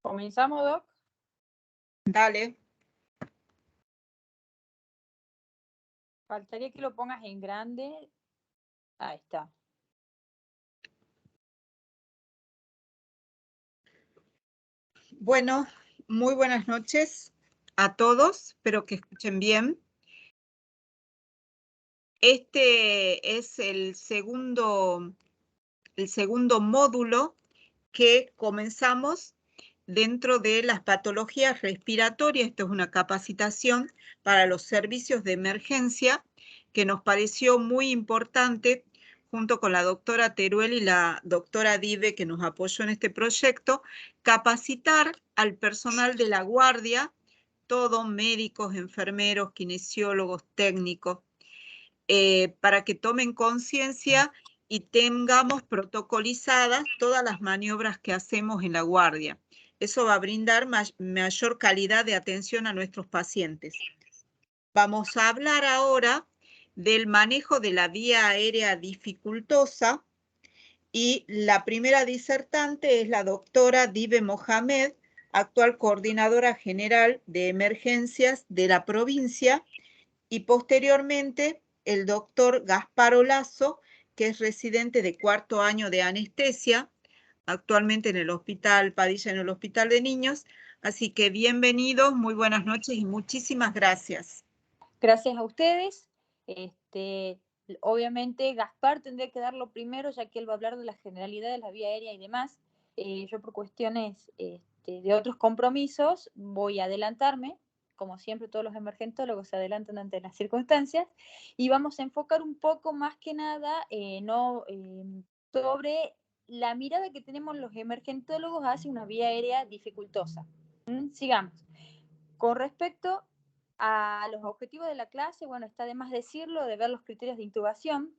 ¿Comenzamos, Doc? Dale. Faltaría que lo pongas en grande. Ahí está. Bueno, muy buenas noches a todos. Espero que escuchen bien. Este es el segundo módulo que comenzamos dentro de las patologías respiratorias. Esto es una capacitación para los servicios de emergencia que nos pareció muy importante, junto con la doctora Teruel y la doctora Dive, que nos apoyó en este proyecto, capacitar al personal de la guardia, todos médicos, enfermeros, kinesiólogos, técnicos, para que tomen conciencia y tengamos protocolizadas todas las maniobras que hacemos en la guardia. Eso va a brindar mayor calidad de atención a nuestros pacientes. Vamos a hablar ahora del manejo de la vía aérea dificultosa y la primera disertante es la doctora Dive Mohamed, actual coordinadora general de emergencias de la provincia, y posteriormente el doctor Gasparo Lazo, que es residente de cuarto año de anestesia, actualmente en el Hospital Padilla, en el Hospital de Niños. Así que bienvenidos, muy buenas noches y muchísimas gracias. Gracias a ustedes. Obviamente Gaspar tendría que darlo primero, ya que él va a hablar de la generalidad de la vía aérea y demás. Yo por cuestiones de otros compromisos voy a adelantarme, como siempre todos los emergentólogos se adelantan ante las circunstancias, y vamos a enfocar un poco más que nada sobre la mirada que tenemos los emergentólogos hacia una vía aérea dificultosa. Sigamos. Con respecto a los objetivos de la clase, bueno, está de más decirlo, de ver los criterios de intubación,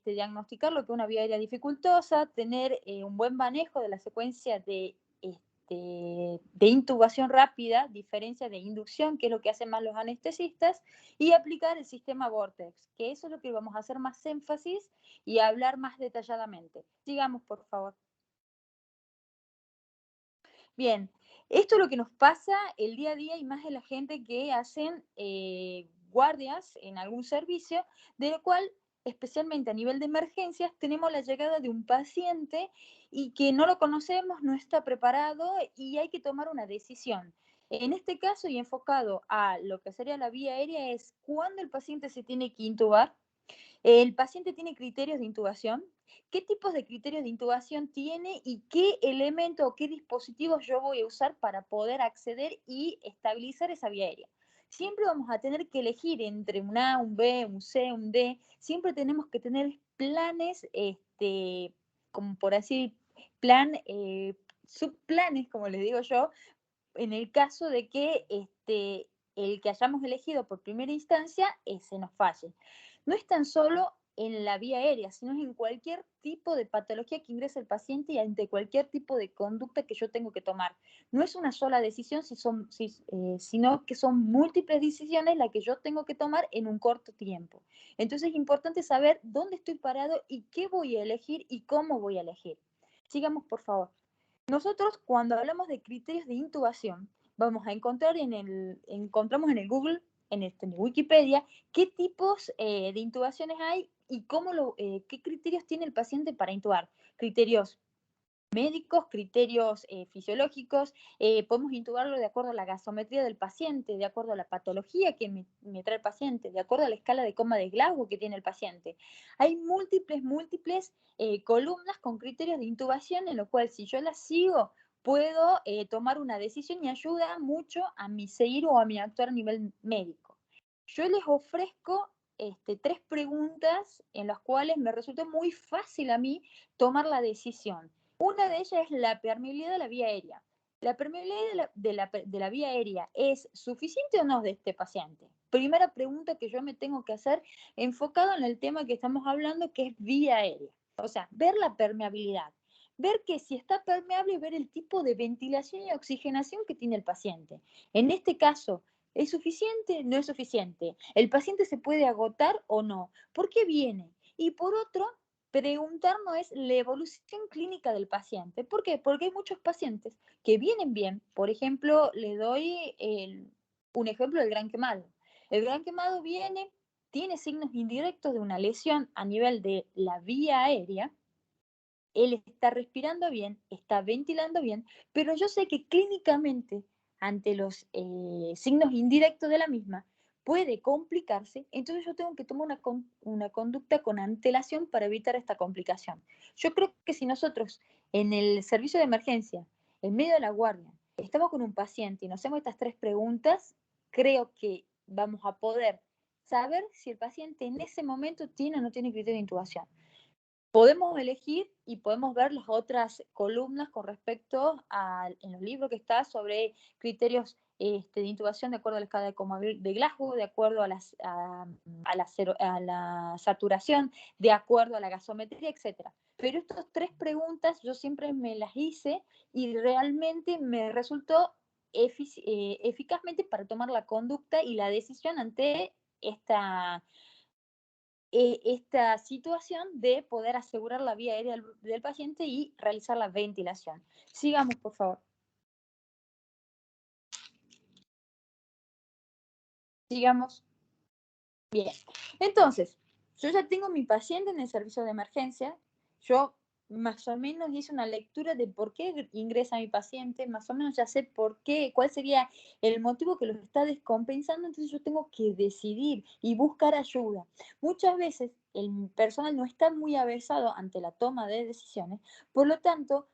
diagnosticar lo que es una vía aérea dificultosa, tener un buen manejo de la secuencia de intubación rápida, diferencia de inducción, que es lo que hacen más los anestesistas, y aplicar el sistema Vortex, que eso es lo que vamos a hacer más énfasis y hablar más detalladamente. Sigamos, por favor. Bien, esto es lo que nos pasa el día a día y más de la gente que hacen guardias en algún servicio, de lo cual, especialmente a nivel de emergencias, tenemos la llegada de un paciente y que no lo conocemos, no está preparado y hay que tomar una decisión. En este caso, y enfocado a lo que sería la vía aérea, es cuándo el paciente se tiene que intubar. El paciente tiene criterios de intubación. ¿Qué tipos de criterios de intubación tiene y qué elemento o qué dispositivos yo voy a usar para poder acceder y estabilizar esa vía aérea? Siempre vamos a tener que elegir entre un A, un B, un C, un D. Siempre tenemos que tener planes, como por así, subplanes, como les digo yo, en el caso de que el que hayamos elegido por primera instancia se nos falle. No es tan solo en la vía aérea, sino en cualquier tipo de patología que ingrese el paciente y ante cualquier tipo de conducta que yo tengo que tomar. No es una sola decisión, sino que son múltiples decisiones las que yo tengo que tomar en un corto tiempo. Entonces es importante saber dónde estoy parado y qué voy a elegir y cómo voy a elegir. Sigamos, por favor. Nosotros, cuando hablamos de criterios de intubación, vamos a encontrar encontramos en el Google, en Wikipedia, qué tipos de intubaciones hay y qué criterios tiene el paciente para intubar. Criterios médicos, criterios fisiológicos, podemos intubarlo de acuerdo a la gasometría del paciente, de acuerdo a la patología que me trae el paciente, de acuerdo a la escala de coma de Glasgow que tiene el paciente. Hay múltiples columnas con criterios de intubación en lo cual si yo las sigo puedo tomar una decisión y ayuda mucho a mi seguir o a mi actuar a nivel médico. Yo les ofrezco 3 preguntas en las cuales me resultó muy fácil a mí tomar la decisión. Una de ellas es la permeabilidad de la vía aérea. ¿La permeabilidad de la vía aérea es suficiente o no de este paciente? Primera pregunta que yo me tengo que hacer enfocado en el tema que estamos hablando, que es vía aérea. O sea, ver la permeabilidad. Ver que si está permeable, ver el tipo de ventilación y oxigenación que tiene el paciente. En este caso, ¿es suficiente? ¿No es suficiente? ¿El paciente se puede agotar o no? ¿Por qué viene? Y por otro, preguntarnos es la evolución clínica del paciente. ¿Por qué? Porque hay muchos pacientes que vienen bien. Por ejemplo, le doy un ejemplo del gran quemado. El gran quemado viene, tiene signos indirectos de una lesión a nivel de la vía aérea. Él está respirando bien, está ventilando bien, pero yo sé que clínicamente, ante los signos indirectos de la misma, puede complicarse, entonces yo tengo que tomar una conducta con antelación para evitar esta complicación. Yo creo que si nosotros en el servicio de emergencia, en medio de la guardia, estamos con un paciente y nos hacemos estas 3 preguntas, creo que vamos a poder saber si el paciente en ese momento tiene o no tiene criterio de intubación. Podemos elegir y podemos ver las otras columnas con respecto en los libros que está sobre criterios de intubación de acuerdo a la escala de Glasgow, de acuerdo a la saturación, de acuerdo a la gasometría, etc. Pero estas 3 preguntas yo siempre me las hice y realmente me resultó eficazmente para tomar la conducta y la decisión ante esta situación de poder asegurar la vía aérea del paciente y realizar la ventilación. Sigamos, por favor. Sigamos. Bien. Entonces, yo ya tengo mi paciente en el servicio de emergencia. Yo más o menos hice una lectura de por qué ingresa mi paciente, más o menos ya sé por qué, cuál sería el motivo que lo está descompensando, entonces yo tengo que decidir y buscar ayuda. Muchas veces el personal no está muy avesado ante la toma de decisiones, por lo tanto,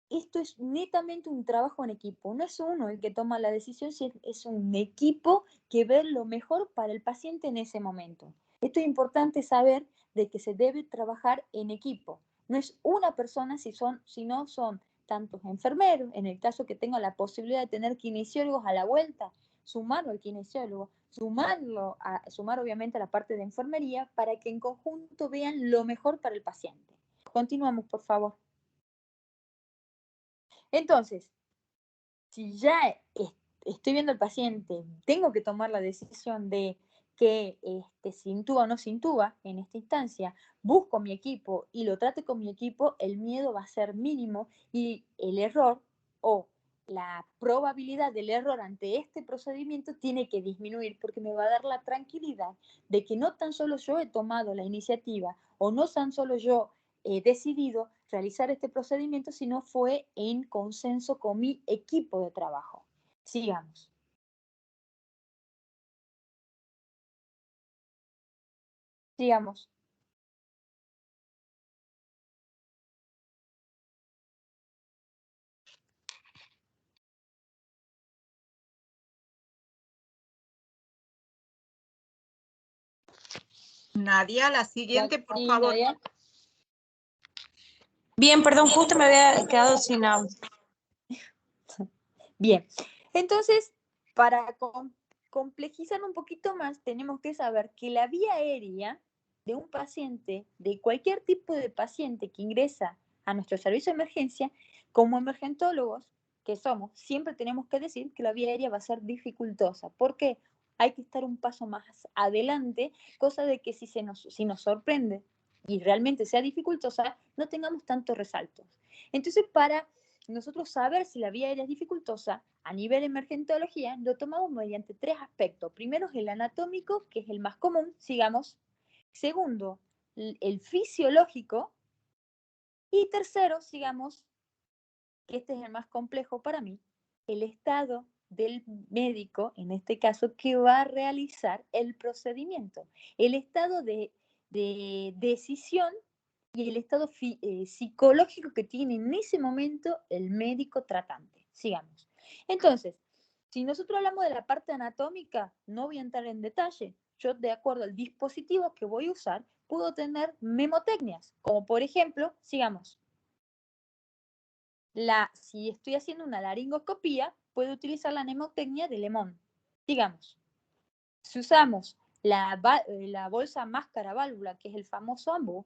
esto es netamente un trabajo en equipo. No es uno el que toma la decisión, es un equipo que ve lo mejor para el paciente en ese momento. Esto es importante saber de que se debe trabajar en equipo. No es una persona, sino son tantos enfermeros, en el caso que tenga la posibilidad de tener kinesiólogos a la vuelta, sumarlo al kinesiólogo, sumar obviamente a la parte de enfermería para que en conjunto vean lo mejor para el paciente. Continuamos, por favor. Entonces, si ya estoy viendo al paciente, tengo que tomar la decisión de que se intuba o no se intuba en esta instancia, busco mi equipo y lo trate con mi equipo, el miedo va a ser mínimo y el error o la probabilidad del error ante este procedimiento tiene que disminuir porque me va a dar la tranquilidad de que no tan solo yo he tomado la iniciativa o no tan solo yo he decidido realizar este procedimiento, sino fue en consenso con mi equipo de trabajo. Sigamos. Sigamos. Nadia, la siguiente, por Sí, favor. Nadia. Bien, perdón, justo me había quedado sin audio. Bien, entonces, para complejizar un poquito más, tenemos que saber que la vía aérea de un paciente, de cualquier tipo de paciente que ingresa a nuestro servicio de emergencia, como emergentólogos que somos, siempre tenemos que decir que la vía aérea va a ser dificultosa. ¿Por qué? Hay que estar un paso más adelante, cosa de que si nos sorprende y realmente sea dificultosa, no tengamos tantos resaltos. Entonces, para nosotros saber si la vía aérea es dificultosa a nivel emergentología, lo tomamos mediante 3 aspectos. Primero es el anatómico, que es el más común, sigamos. Segundo, el fisiológico. Y tercero, sigamos, que este es el más complejo para mí, el estado del médico, en este caso, que va a realizar el procedimiento. El estado de decisión y el estado psicológico que tiene en ese momento el médico tratante. Sigamos. Entonces, si nosotros hablamos de la parte anatómica, no voy a entrar en detalle. Yo, de acuerdo al dispositivo que voy a usar, puedo tener memotecnias, como por ejemplo, sigamos, si estoy haciendo una laringoscopía, puedo utilizar la nemotecnia de Lemón. Digamos, si usamos la bolsa máscara válvula, que es el famoso AMBU,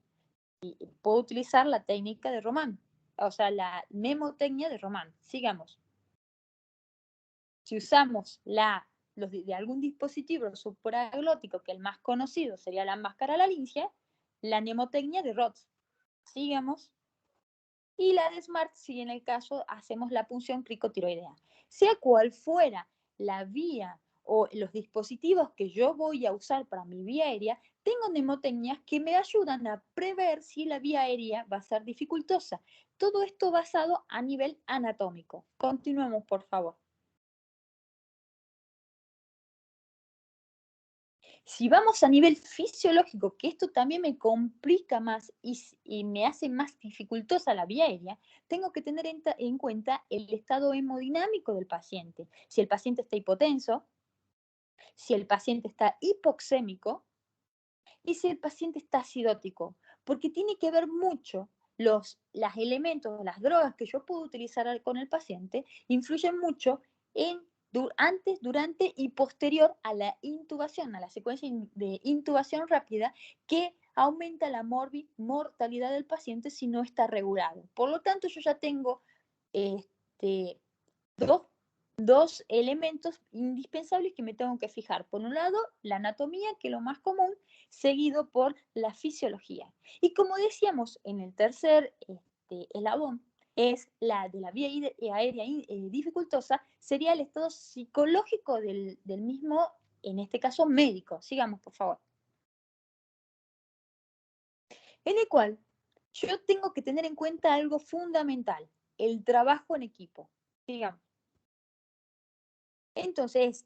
puedo utilizar la técnica de Román, o sea, la nemotecnia de Román. Sigamos. Si usamos de algún dispositivo supraglótico, que el más conocido sería la máscara laringia, la nemotecnia de Roth. Sigamos. Y la de SMART, si en el caso hacemos la punción cricotiroidea. Sea cual fuera la vía o los dispositivos que yo voy a usar para mi vía aérea, tengo mnemotecnias que me ayudan a prever si la vía aérea va a ser dificultosa. Todo esto basado a nivel anatómico. Continuemos, por favor. Si vamos a nivel fisiológico, que esto también me complica más y me hace más dificultosa la vía aérea, tengo que tener en cuenta el estado hemodinámico del paciente. Si el paciente está hipotenso, si el paciente está hipoxémico y si el paciente está acidótico, porque tiene que ver mucho los elementos, las drogas que yo puedo utilizar con el paciente, influyen mucho en antes, durante y posterior a la intubación, a la secuencia de intubación rápida que aumenta la mortalidad del paciente si no está regulado. Por lo tanto, yo ya tengo dos elementos indispensables que me tengo que fijar. Por un lado, la anatomía, que es lo más común, seguido por la fisiología. Y como decíamos en el tercer eslabón, es la de la vía aérea dificultosa, sería el estado psicológico del mismo, en este caso médico. Sigamos, por favor. En el cual yo tengo que tener en cuenta algo fundamental, el trabajo en equipo. Sigamos. Entonces,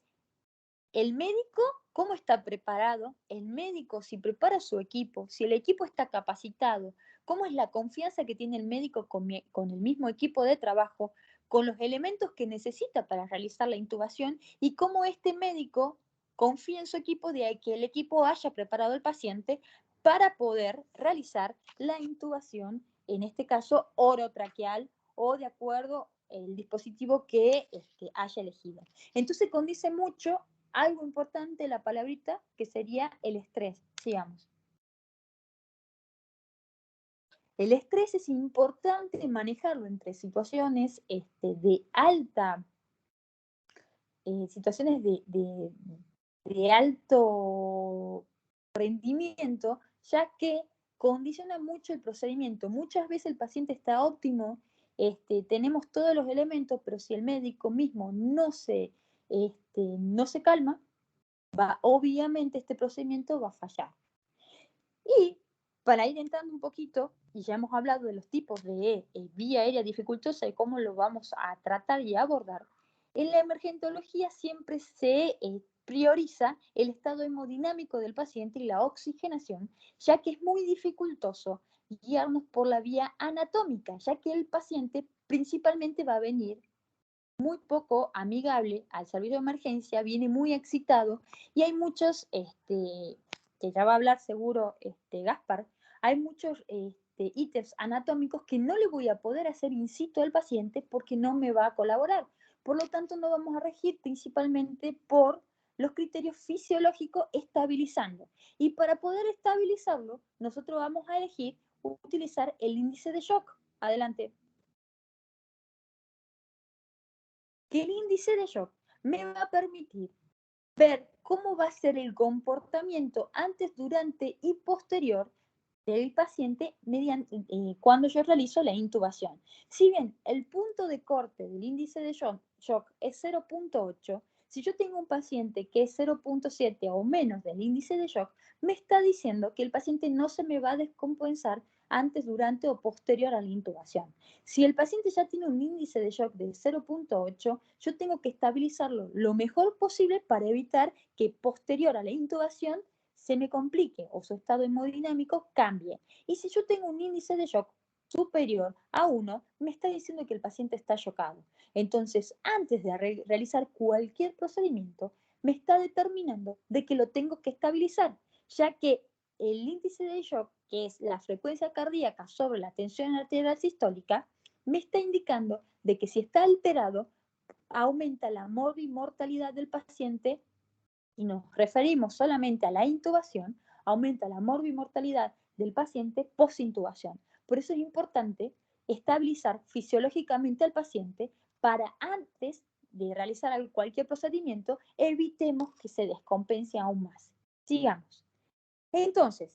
el médico, ¿cómo está preparado? El médico, si prepara su equipo, si el equipo está capacitado, ¿cómo es la confianza que tiene el médico con el mismo equipo de trabajo, con los elementos que necesita para realizar la intubación y cómo este médico confía en su equipo de que el equipo haya preparado al paciente para poder realizar la intubación, en este caso orotraqueal o de acuerdo al dispositivo que haya elegido? Entonces condice mucho algo importante, la palabrita, que sería el estrés. Sigamos. El estrés es importante manejarlo entre situaciones de alta, situaciones de alto rendimiento, ya que condiciona mucho el procedimiento. Muchas veces el paciente está óptimo, tenemos todos los elementos, pero si el médico mismo no se calma, obviamente este procedimiento va a fallar. Y para ir entrando un poquito, y ya hemos hablado de los tipos de vía aérea dificultosa y cómo lo vamos a tratar y abordar, en la emergentología siempre se prioriza el estado hemodinámico del paciente y la oxigenación, ya que es muy dificultoso guiarnos por la vía anatómica, ya que el paciente principalmente va a venir muy poco amigable al servicio de emergencia, viene muy excitado y hay muchos, que ya va a hablar seguro Gaspar, hay muchos ítems anatómicos que no le voy a poder hacer in situ al paciente porque no me va a colaborar. Por lo tanto, no vamos a regir principalmente por los criterios fisiológicos estabilizando. Y para poder estabilizarlo, nosotros vamos a elegir utilizar el índice de shock. Adelante. Que el índice de shock me va a permitir ver cómo va a ser el comportamiento antes, durante y posterior del paciente cuando yo realizo la intubación. Si bien el punto de corte del índice de shock es 0.8, si yo tengo un paciente que es 0.7 o menos del índice de shock, me está diciendo que el paciente no se me va a descompensar antes, durante o posterior a la intubación. Si el paciente ya tiene un índice de shock de 0.8, yo tengo que estabilizarlo lo mejor posible para evitar que posterior a la intubación se me complique o su estado hemodinámico cambie. Y si yo tengo un índice de shock superior a 1, me está diciendo que el paciente está chocado. Entonces, antes de realizar cualquier procedimiento, me está determinando de que lo tengo que estabilizar, ya que el índice de shock, que es la frecuencia cardíaca sobre la tensión arterial sistólica, me está indicando de que si está alterado, aumenta la mortalidad del paciente y nos referimos solamente a la intubación, aumenta la mortalidad del paciente post-intubación. Por eso es importante estabilizar fisiológicamente al paciente para antes de realizar cualquier procedimiento, evitemos que se descompense aún más. Sigamos. Entonces,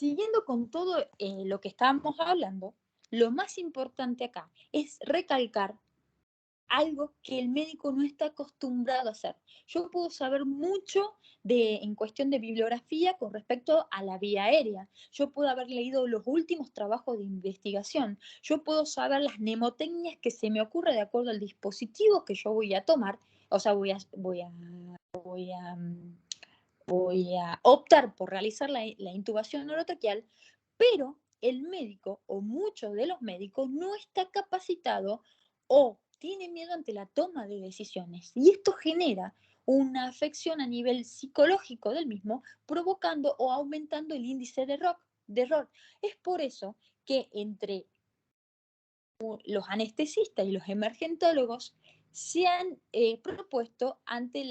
siguiendo con todo lo que estábamos hablando, lo más importante acá es recalcar algo que el médico no está acostumbrado a hacer. Yo puedo saber mucho en cuestión de bibliografía con respecto a la vía aérea. Yo puedo haber leído los últimos trabajos de investigación. Yo puedo saber las mnemotecnias que se me ocurre de acuerdo al dispositivo que yo voy a tomar. O sea, voy a optar por realizar la intubación orotraqueal, pero el médico o muchos de los médicos no está capacitado o tiene miedo ante la toma de decisiones. Y esto genera una afección a nivel psicológico del mismo, provocando o aumentando el índice de error. Es por eso que entre los anestesistas y los emergentólogos se han propuesto ante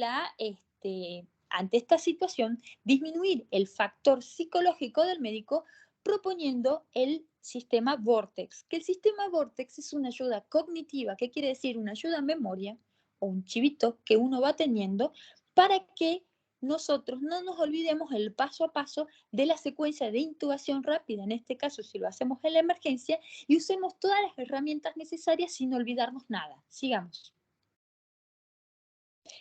esta situación disminuir el factor psicológico del médico proponiendo el sistema Vortex, que el sistema Vortex es una ayuda cognitiva, que quiere decir una ayuda a memoria o un chivito que uno va teniendo para que nosotros no nos olvidemos el paso a paso de la secuencia de intubación rápida, en este caso si lo hacemos en la emergencia, y usemos todas las herramientas necesarias sin olvidarnos nada. Sigamos.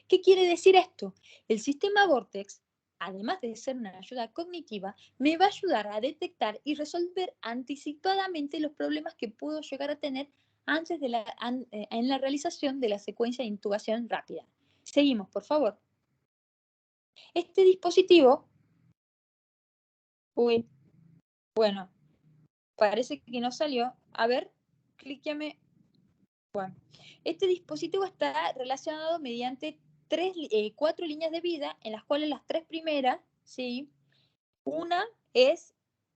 ¿Qué quiere decir esto? El sistema Vortex, además de ser una ayuda cognitiva, me va a ayudar a detectar y resolver anticipadamente los problemas que puedo llegar a tener antes en la realización de la secuencia de intubación rápida. Seguimos, por favor. Este dispositivo, bueno, parece que no salió. A ver, clíqueme. Bueno, este dispositivo está relacionado mediante 4 líneas de vida, en las cuales las 3 primeras, ¿sí? Una es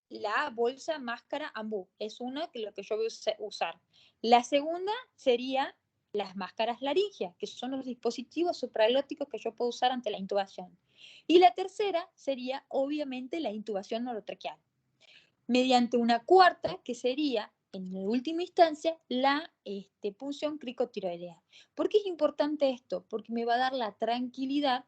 la bolsa máscara Ambu, es una que lo que yo voy a usar. La segunda sería las máscaras laringeas, que son los dispositivos supraglóticos que yo puedo usar ante la intubación. Y la tercera sería, obviamente, la intubación orotraqueal. Mediante una cuarta, que sería, en última instancia, la punción cricotiroidea. ¿Por qué es importante esto? Porque me va a dar la tranquilidad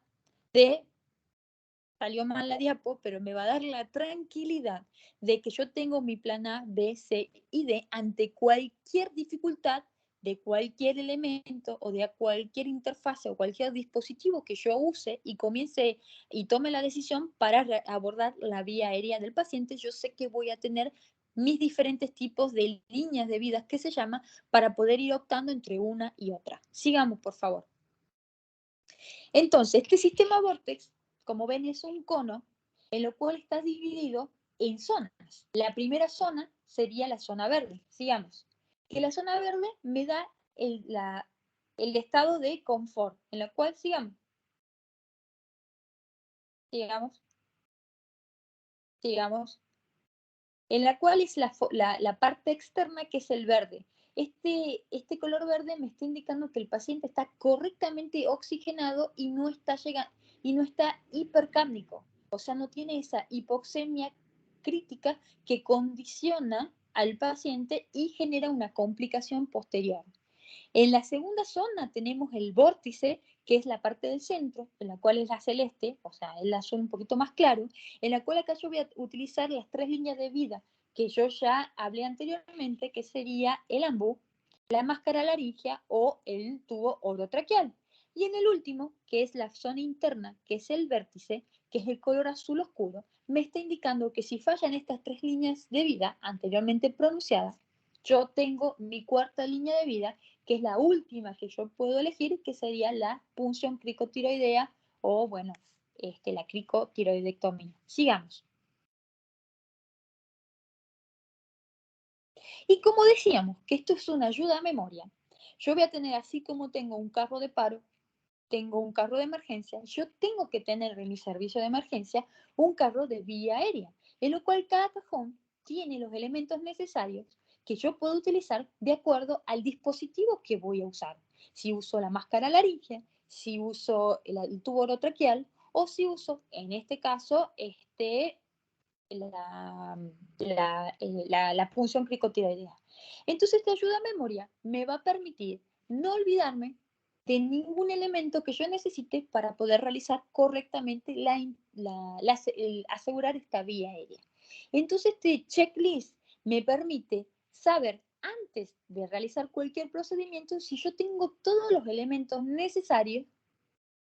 salió mal la diapo, pero me va a dar la tranquilidad de que yo tengo mi plan A, B, C y D ante cualquier dificultad de cualquier elemento o de cualquier interfase o cualquier dispositivo que yo use y comience y tome la decisión para abordar la vía aérea del paciente. Yo sé que voy a tener mis diferentes tipos de líneas de vida que se llama para poder ir optando entre una y otra. Sigamos, por favor. Entonces, este sistema Vortex, como ven, es un cono en lo cual está dividido en zonas. La primera zona sería la zona verde. Sigamos. Que la zona verde me da el estado de confort, en la cual sigamos. Sigamos. En la cual es la parte externa que es el verde. Este color verde me está indicando que el paciente está correctamente oxigenado y no está hipercápnico, o sea, no tiene esa hipoxemia crítica que condiciona al paciente y genera una complicación posterior. En la segunda zona tenemos el vórtice, que es la parte del centro, en la cual es la celeste, o sea, el azul un poquito más claro, en la cual acá yo voy a utilizar las 3 líneas de vida que yo ya hablé anteriormente, que sería el ambú, la máscara laringea o el tubo orotraqueal. Y en el último, que es la zona interna, que es el vértice, que es el color azul oscuro, me está indicando que si fallan estas 3 líneas de vida anteriormente pronunciadas, yo tengo mi cuarta línea de vida, que es la última que yo puedo elegir, que sería la punción cricotiroidea o, bueno, la cricotiroidectomía. Sigamos. Y como decíamos, que esto es una ayuda a memoria, yo voy a tener, así como tengo un carro de paro, tengo un carro de emergencia, yo tengo que tener en mi servicio de emergencia un carro de vía aérea, en lo cual cada cajón tiene los elementos necesarios que yo puedo utilizar de acuerdo al dispositivo que voy a usar. Si uso la máscara laringea, si uso el tubo orotraqueal o si uso, en este caso, la punción cricotiroidea. Entonces, esta ayuda a memoria me va a permitir no olvidarme de ningún elemento que yo necesite para poder realizar correctamente asegurar esta vía aérea. Entonces este checklist me permite saber antes de realizar cualquier procedimiento si yo tengo todos los elementos necesarios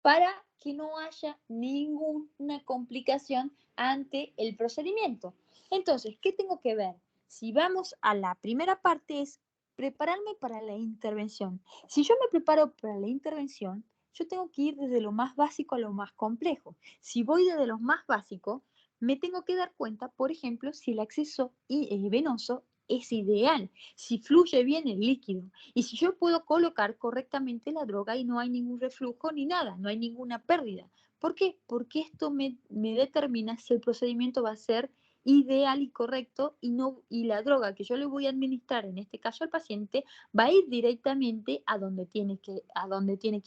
para que no haya ninguna complicación ante el procedimiento. Entonces, ¿qué tengo que ver? Si vamos a la primera parte es prepararme para la intervención. Si yo me preparo para la intervención, yo tengo que ir desde lo más básico a lo más complejo. Si voy desde lo más básico, me tengo que dar cuenta, por ejemplo, si el acceso venoso es ideal, si fluye bien el líquido y si yo puedo colocar correctamente la droga y no hay ningún reflujo ni nada, no hay ninguna pérdida. ¿Por qué? Porque esto me determina si el procedimiento va a ser ideal y correcto y la droga que yo le voy a administrar, en este caso al paciente, va a ir directamente a donde tiene que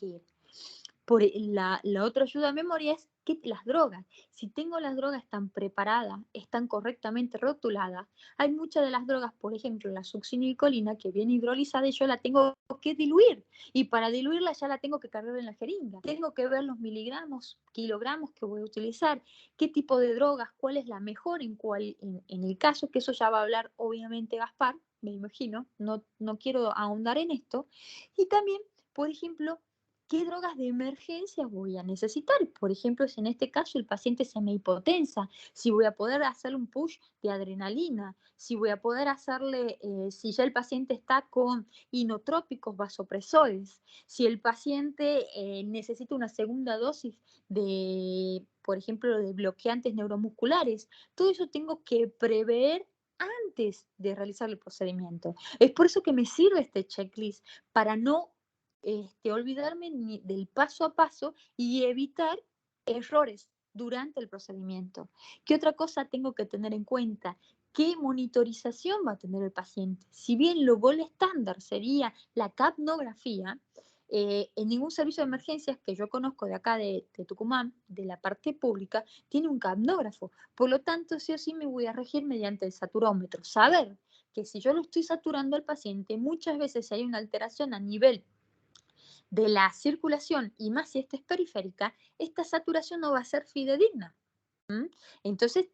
ir. La otra ayuda a memoria es que las drogas, si tengo las drogas están preparadas, están correctamente rotuladas, hay muchas de las drogas, por ejemplo, la succinilcolina, que viene hidrolizada y yo la tengo que diluir, y para diluirla ya la tengo que cargar en la jeringa. Tengo que ver los miligramos, kilogramos que voy a utilizar, qué tipo de drogas, cuál es la mejor, en el caso, que eso ya va a hablar obviamente Gaspar, me imagino, no quiero ahondar en esto, y también, por ejemplo, ¿qué drogas de emergencia voy a necesitar? Por ejemplo, si en este caso el paciente se me hipotensa, si voy a poder hacerle un push de adrenalina, si voy a poder hacerle, si ya el paciente está con inotrópicos vasopresores, si el paciente necesita una segunda dosis de, por ejemplo, de bloqueantes neuromusculares, todo eso tengo que prever antes de realizar el procedimiento. Es por eso que me sirve este checklist, para no olvidarme del paso a paso y evitar errores durante el procedimiento. ¿Qué otra cosa tengo que tener en cuenta? ¿Qué monitorización va a tener el paciente? Si bien lo gol estándar sería la capnografía, en ningún servicio de emergencias que yo conozco de acá de Tucumán, de la parte pública, tiene un capnógrafo. Por lo tanto, sí o sí me voy a regir mediante el saturómetro. Saber que si yo lo estoy saturando al paciente, muchas veces si hay una alteración a nivel de la circulación, y más si esta es periférica, esta saturación no va a ser fidedigna. Entonces,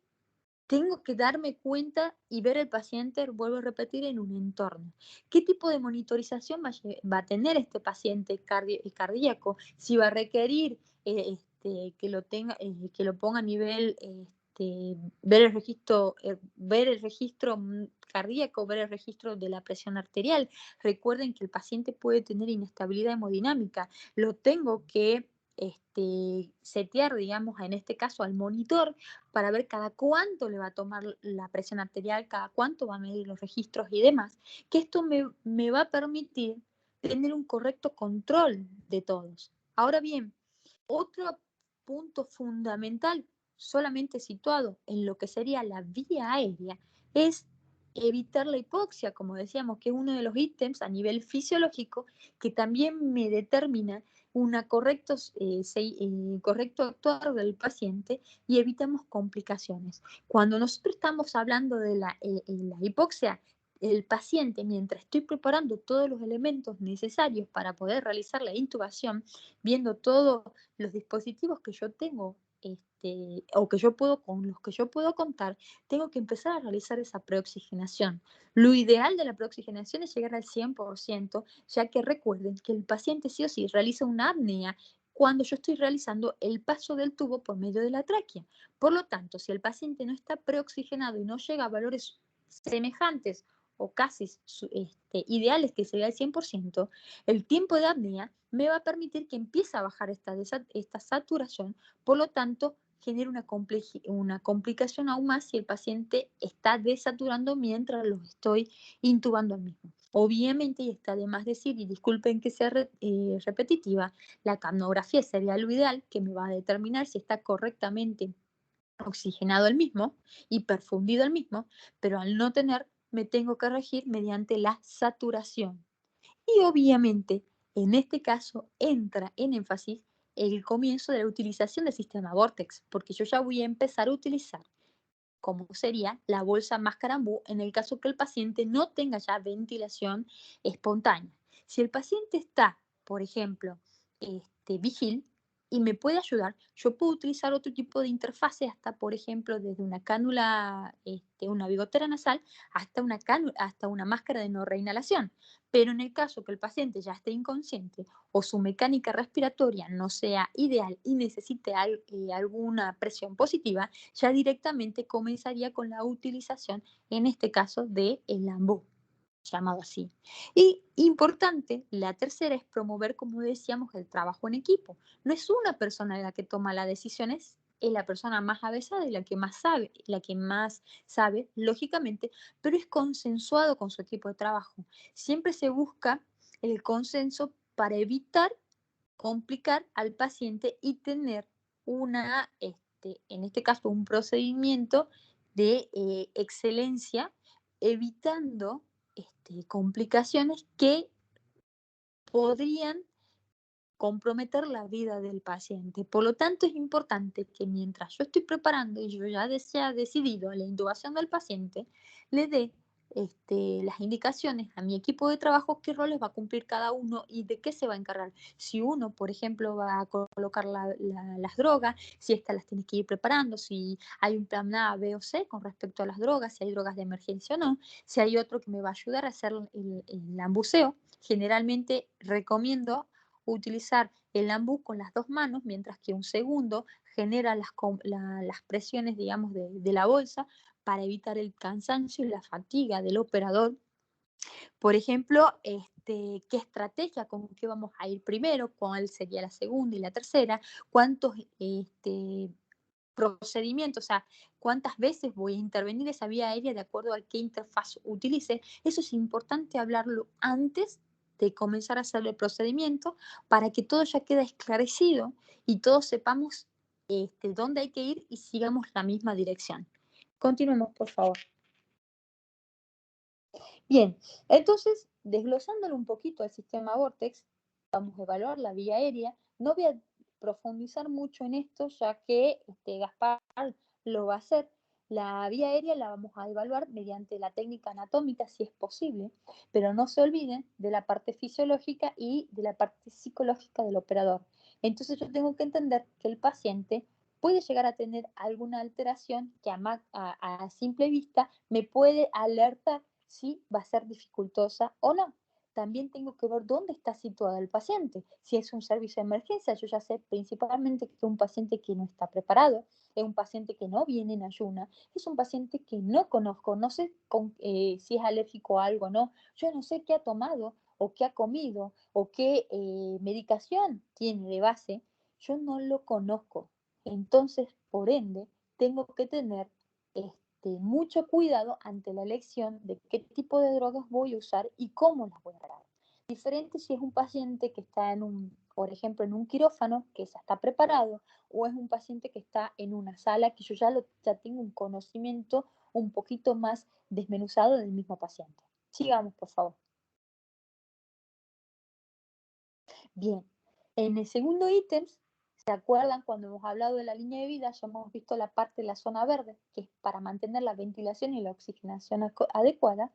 tengo que darme cuenta y ver el paciente, vuelvo a repetir, en un entorno. ¿Qué tipo de monitorización va a tener este paciente cardíaco? Si va a requerir que lo ponga a nivel, ver el registro cardíaco, ver el registro de la presión arterial. Recuerden que el paciente puede tener inestabilidad hemodinámica. Lo tengo que setear, digamos, en este caso al monitor, para ver cada cuánto le va a tomar la presión arterial, cada cuánto va a medir los registros y demás, que esto me va a permitir tener un correcto control de todos. Ahora bien, otro punto fundamental, solamente situado en lo que sería la vía aérea, es evitar la hipoxia, como decíamos, que es uno de los ítems a nivel fisiológico que también me determina correcto actuar del paciente y evitamos complicaciones. Cuando nosotros estamos hablando de la hipoxia, el paciente, mientras estoy preparando todos los elementos necesarios para poder realizar la intubación, viendo todos los dispositivos que yo tengo, o que yo puedo, con los que yo puedo contar, tengo que empezar a realizar esa preoxigenación. Lo ideal de la preoxigenación es llegar al 100%, ya que recuerden que el paciente sí o sí realiza una apnea cuando yo estoy realizando el paso del tubo por medio de la tráquea. Por lo tanto, si el paciente no está preoxigenado y no llega a valores semejantes o casi ideales, que sería el 100%, el tiempo de apnea me va a permitir que empiece a bajar esta saturación, por lo tanto, genera una complicación aún más si el paciente está desaturando mientras lo estoy intubando al mismo. Obviamente, y está de más decir, y disculpen que sea repetitiva, la capnografía sería lo ideal, que me va a determinar si está correctamente oxigenado el mismo y perfundido el mismo, pero al no tener, me tengo que regir mediante la saturación. Y obviamente, en este caso, entra en énfasis el comienzo de la utilización del sistema Vortex, porque yo ya voy a empezar a utilizar, como sería la bolsa máscara-ambú, en el caso que el paciente no tenga ya ventilación espontánea. Si el paciente está, por ejemplo, vigil, y me puede ayudar. Yo puedo utilizar otro tipo de interfase, hasta por ejemplo desde una cánula, una bigotera nasal, hasta hasta una máscara de no reinhalación. Pero en el caso que el paciente ya esté inconsciente o su mecánica respiratoria no sea ideal y necesite alguna presión positiva, ya directamente comenzaría con la utilización, en este caso, del Lambeau, llamado así. Y importante, la tercera es promover, como decíamos, el trabajo en equipo. No es una persona la que toma las decisiones, es la persona más avezada y la que más sabe, lógicamente, pero es consensuado con su equipo de trabajo. Siempre se busca el consenso para evitar complicar al paciente y tener en este caso, un procedimiento de excelencia, evitando complicaciones que podrían comprometer la vida del paciente. Por lo tanto, es importante que mientras yo estoy preparando y yo ya haya decidido la intubación del paciente, le dé las indicaciones a mi equipo de trabajo qué roles va a cumplir cada uno y de qué se va a encargar. Si uno, por ejemplo, va a colocar las drogas, si estas las tiene que ir preparando, si hay un plan A, B o C con respecto a las drogas, si hay drogas de emergencia o no, si hay otro que me va a ayudar a hacer el ambuceo. Generalmente recomiendo utilizar el Lambeau con las dos manos, mientras que un segundo genera las presiones, digamos, de la bolsa para evitar el cansancio y la fatiga del operador. Por ejemplo, qué estrategia, con qué vamos a ir primero, cuál sería la segunda y la tercera, cuántos procedimientos, o sea, cuántas veces voy a intervenir esa vía aérea de acuerdo a qué interfaz utilice. Eso es importante hablarlo antes de comenzar a hacer el procedimiento para que todo ya quede esclarecido y todos sepamos dónde hay que ir y sigamos la misma dirección. Continuemos, por favor. Bien, entonces, desglosándolo un poquito al sistema Vortex, vamos a evaluar la vía aérea. No voy a profundizar mucho en esto, ya que Gaspar lo va a hacer. La vía aérea la vamos a evaluar mediante la técnica anatómica, si es posible, pero no se olviden de la parte fisiológica y de la parte psicológica del operador. Entonces yo tengo que entender que el paciente puede llegar a tener alguna alteración que a simple vista me puede alertar si va a ser dificultosa o no. También tengo que ver dónde está situado el paciente. Si es un servicio de emergencia, yo ya sé principalmente que es un paciente que no está preparado, es un paciente que no viene en ayuna, es un paciente que no conozco, no sé si es alérgico a algo o no, yo no sé qué ha tomado o qué ha comido o qué medicación tiene de base, yo no lo conozco. Entonces, por ende, tengo que tener mucho cuidado ante la elección de qué tipo de drogas voy a usar y cómo las voy a dar. Diferente si es un paciente que está por ejemplo, en un quirófano, que ya está preparado, o es un paciente que está en una sala que yo ya tengo un conocimiento un poquito más desmenuzado del mismo paciente. Sigamos, por favor. Bien, en el segundo ítem, ¿se acuerdan cuando hemos hablado de la línea de vida? Ya hemos visto la parte de la zona verde, que es para mantener la ventilación y la oxigenación adecuada.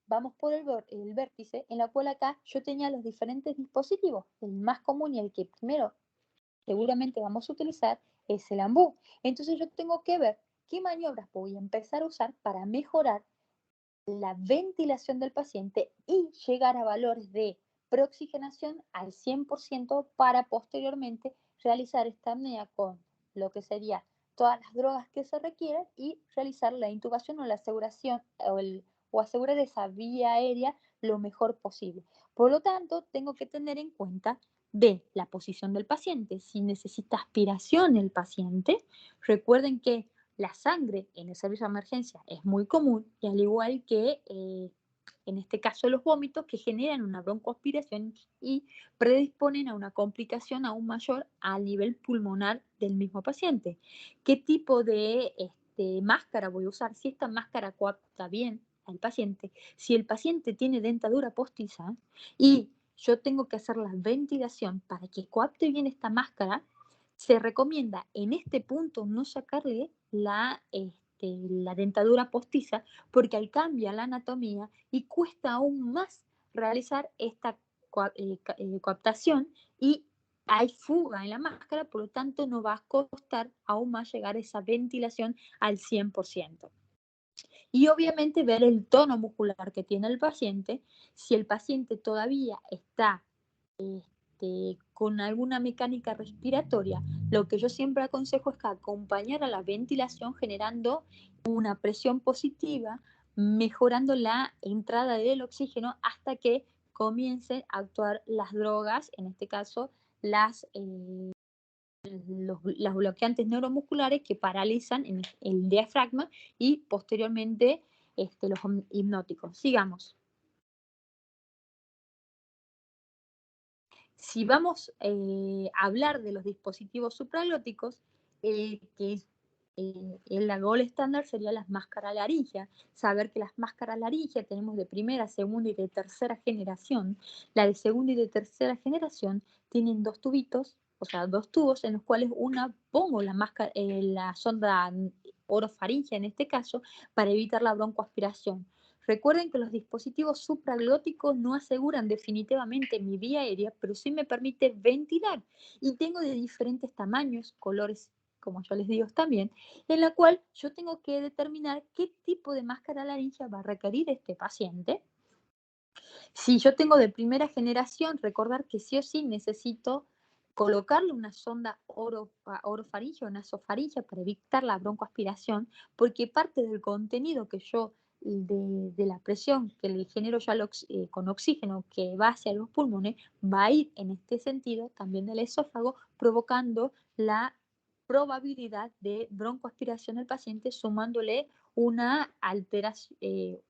Vamos por el vértice, en la cual acá yo tenía los diferentes dispositivos. El más común y el que primero seguramente vamos a utilizar es el Lambeau. Entonces yo tengo que ver qué maniobras voy a empezar a usar para mejorar la ventilación del paciente y llegar a valores de preoxigenación al 100% para posteriormente realizar esta apnea con lo que sería todas las drogas que se requieren y realizar la intubación o la aseguración o asegurar esa vía aérea lo mejor posible. Por lo tanto, tengo que tener en cuenta de la posición del paciente. Si necesita aspiración el paciente, recuerden que la sangre en el servicio de emergencia es muy común, y al igual que en este caso los vómitos, que generan una broncoaspiración y predisponen a una complicación aún mayor a nivel pulmonar del mismo paciente. ¿Qué tipo de máscara voy a usar? Si esta máscara coapta bien al paciente, si el paciente tiene dentadura postiza y yo tengo que hacer la ventilación para que coapte bien esta máscara, se recomienda en este punto no sacarle la dentadura postiza, porque ahí cambia la anatomía y cuesta aún más realizar esta coaptación y hay fuga en la máscara, por lo tanto no va a costar aún más llegar a esa ventilación al 100%. Y obviamente ver el tono muscular que tiene el paciente. Si el paciente todavía está con alguna mecánica respiratoria, lo que yo siempre aconsejo es que acompañar a la ventilación generando una presión positiva, mejorando la entrada del oxígeno hasta que comiencen a actuar las drogas, en este caso los bloqueantes neuromusculares que paralizan el diafragma y posteriormente los hipnóticos. Sigamos. Si vamos a hablar de los dispositivos supraglóticos, el que es la gold estándar sería las máscaras laringeas. Saber que las máscaras laringeas tenemos de primera, segunda y de tercera generación. La de segunda y de tercera generación tienen dos tubitos, o sea, dos tubos en los cuales pongo la sonda orofaringea en este caso para evitar la broncoaspiración. Recuerden que los dispositivos supraglóticos no aseguran definitivamente mi vía aérea, pero sí me permite ventilar. Y tengo de diferentes tamaños, colores, como yo les digo también, en la cual yo tengo que determinar qué tipo de máscara laringea va a requerir este paciente. Si yo tengo de primera generación, recordar que sí o sí necesito colocarle una sonda orofaringea o nasofaringea para evitar la broncoaspiración, porque parte del contenido que yo de la presión que le genero ya con oxígeno que va hacia los pulmones, va a ir en este sentido también del esófago, provocando la probabilidad de broncoaspiración del paciente, sumándole una alteración,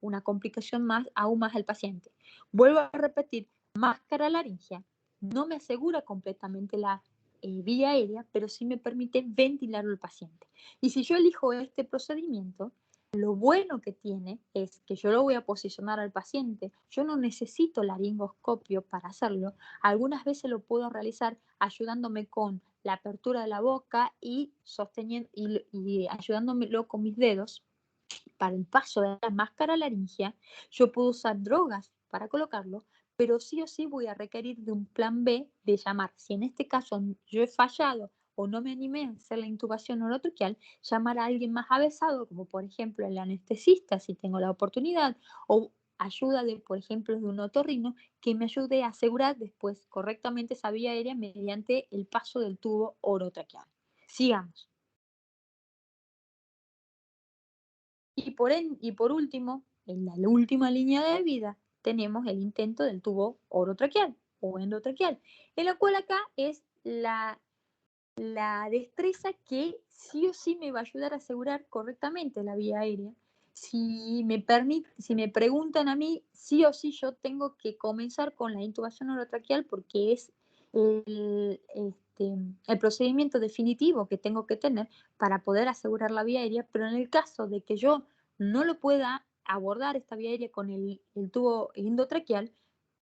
una complicación aún más al paciente. Vuelvo a repetir, máscara laringea no me asegura completamente la vía aérea, pero sí me permite ventilarlo al paciente. Y si yo elijo este procedimiento, lo bueno que tiene es que yo lo voy a posicionar al paciente. Yo no necesito laringoscopio para hacerlo. Algunas veces lo puedo realizar ayudándome con la apertura de la boca y sosteniendo y ayudándomelo con mis dedos. Para el paso de la máscara laringea, yo puedo usar drogas para colocarlo, pero sí o sí voy a requerir de un plan B de llamar. Si en este caso yo he fallado o no me animé a hacer la intubación orotraqueal, llamar a alguien más avesado, como por ejemplo el anestesista, si tengo la oportunidad, o ayuda por ejemplo, de un otorrino que me ayude a asegurar después correctamente esa vía aérea mediante el paso del tubo orotraqueal. Sigamos. Y por último, en la última línea de vida, tenemos el intento del tubo orotraqueal o endotraqueal, en la cual acá es la destreza que sí o sí me va a ayudar a asegurar correctamente la vía aérea. Si me preguntan a mí, sí o sí yo tengo que comenzar con la intubación orotraqueal porque es el, el procedimiento definitivo que tengo que tener para poder asegurar la vía aérea, pero en el caso de que yo no lo pueda abordar esta vía aérea con el tubo endotraqueal,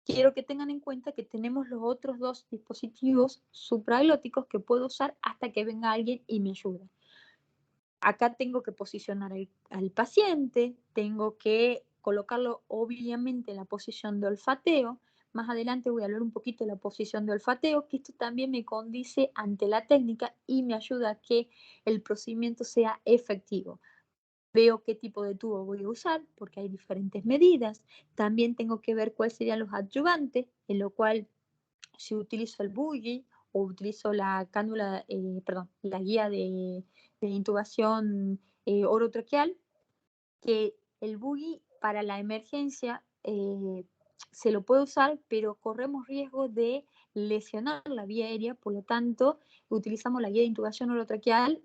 quiero que tengan en cuenta que tenemos los otros dos dispositivos supraglóticos que puedo usar hasta que venga alguien y me ayude. Acá tengo que posicionar al paciente, tengo que colocarlo obviamente en la posición de olfateo. Más adelante voy a hablar un poquito de la posición de olfateo, que esto también me condice ante la técnica y me ayuda a que el procedimiento sea efectivo. Veo qué tipo de tubo voy a usar, porque hay diferentes medidas. También tengo que ver cuáles serían los adyuvantes, en lo cual si utilizo el buggy o utilizo la cánula, la guía de intubación orotraqueal, que el buggy para la emergencia se lo puede usar, pero corremos riesgo de lesionar la vía aérea, por lo tanto, utilizamos la guía de intubación orotraqueal,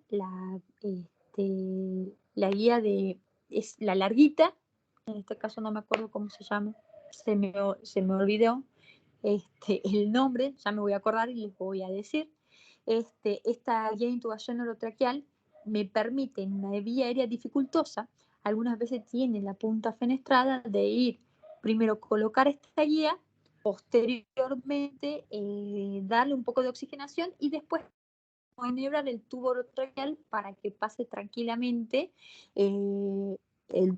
la guía es la larguita, en este caso no me acuerdo cómo se llama, se me olvidó el nombre, ya me voy a acordar y les voy a decir. Esta guía de intubación orotraqueal me permite en una vía aérea dificultosa, algunas veces tiene la punta fenestrada de ir, primero colocar esta guía, posteriormente darle un poco de oxigenación y después enhebrar el tubo orotraqueal para que pase tranquilamente el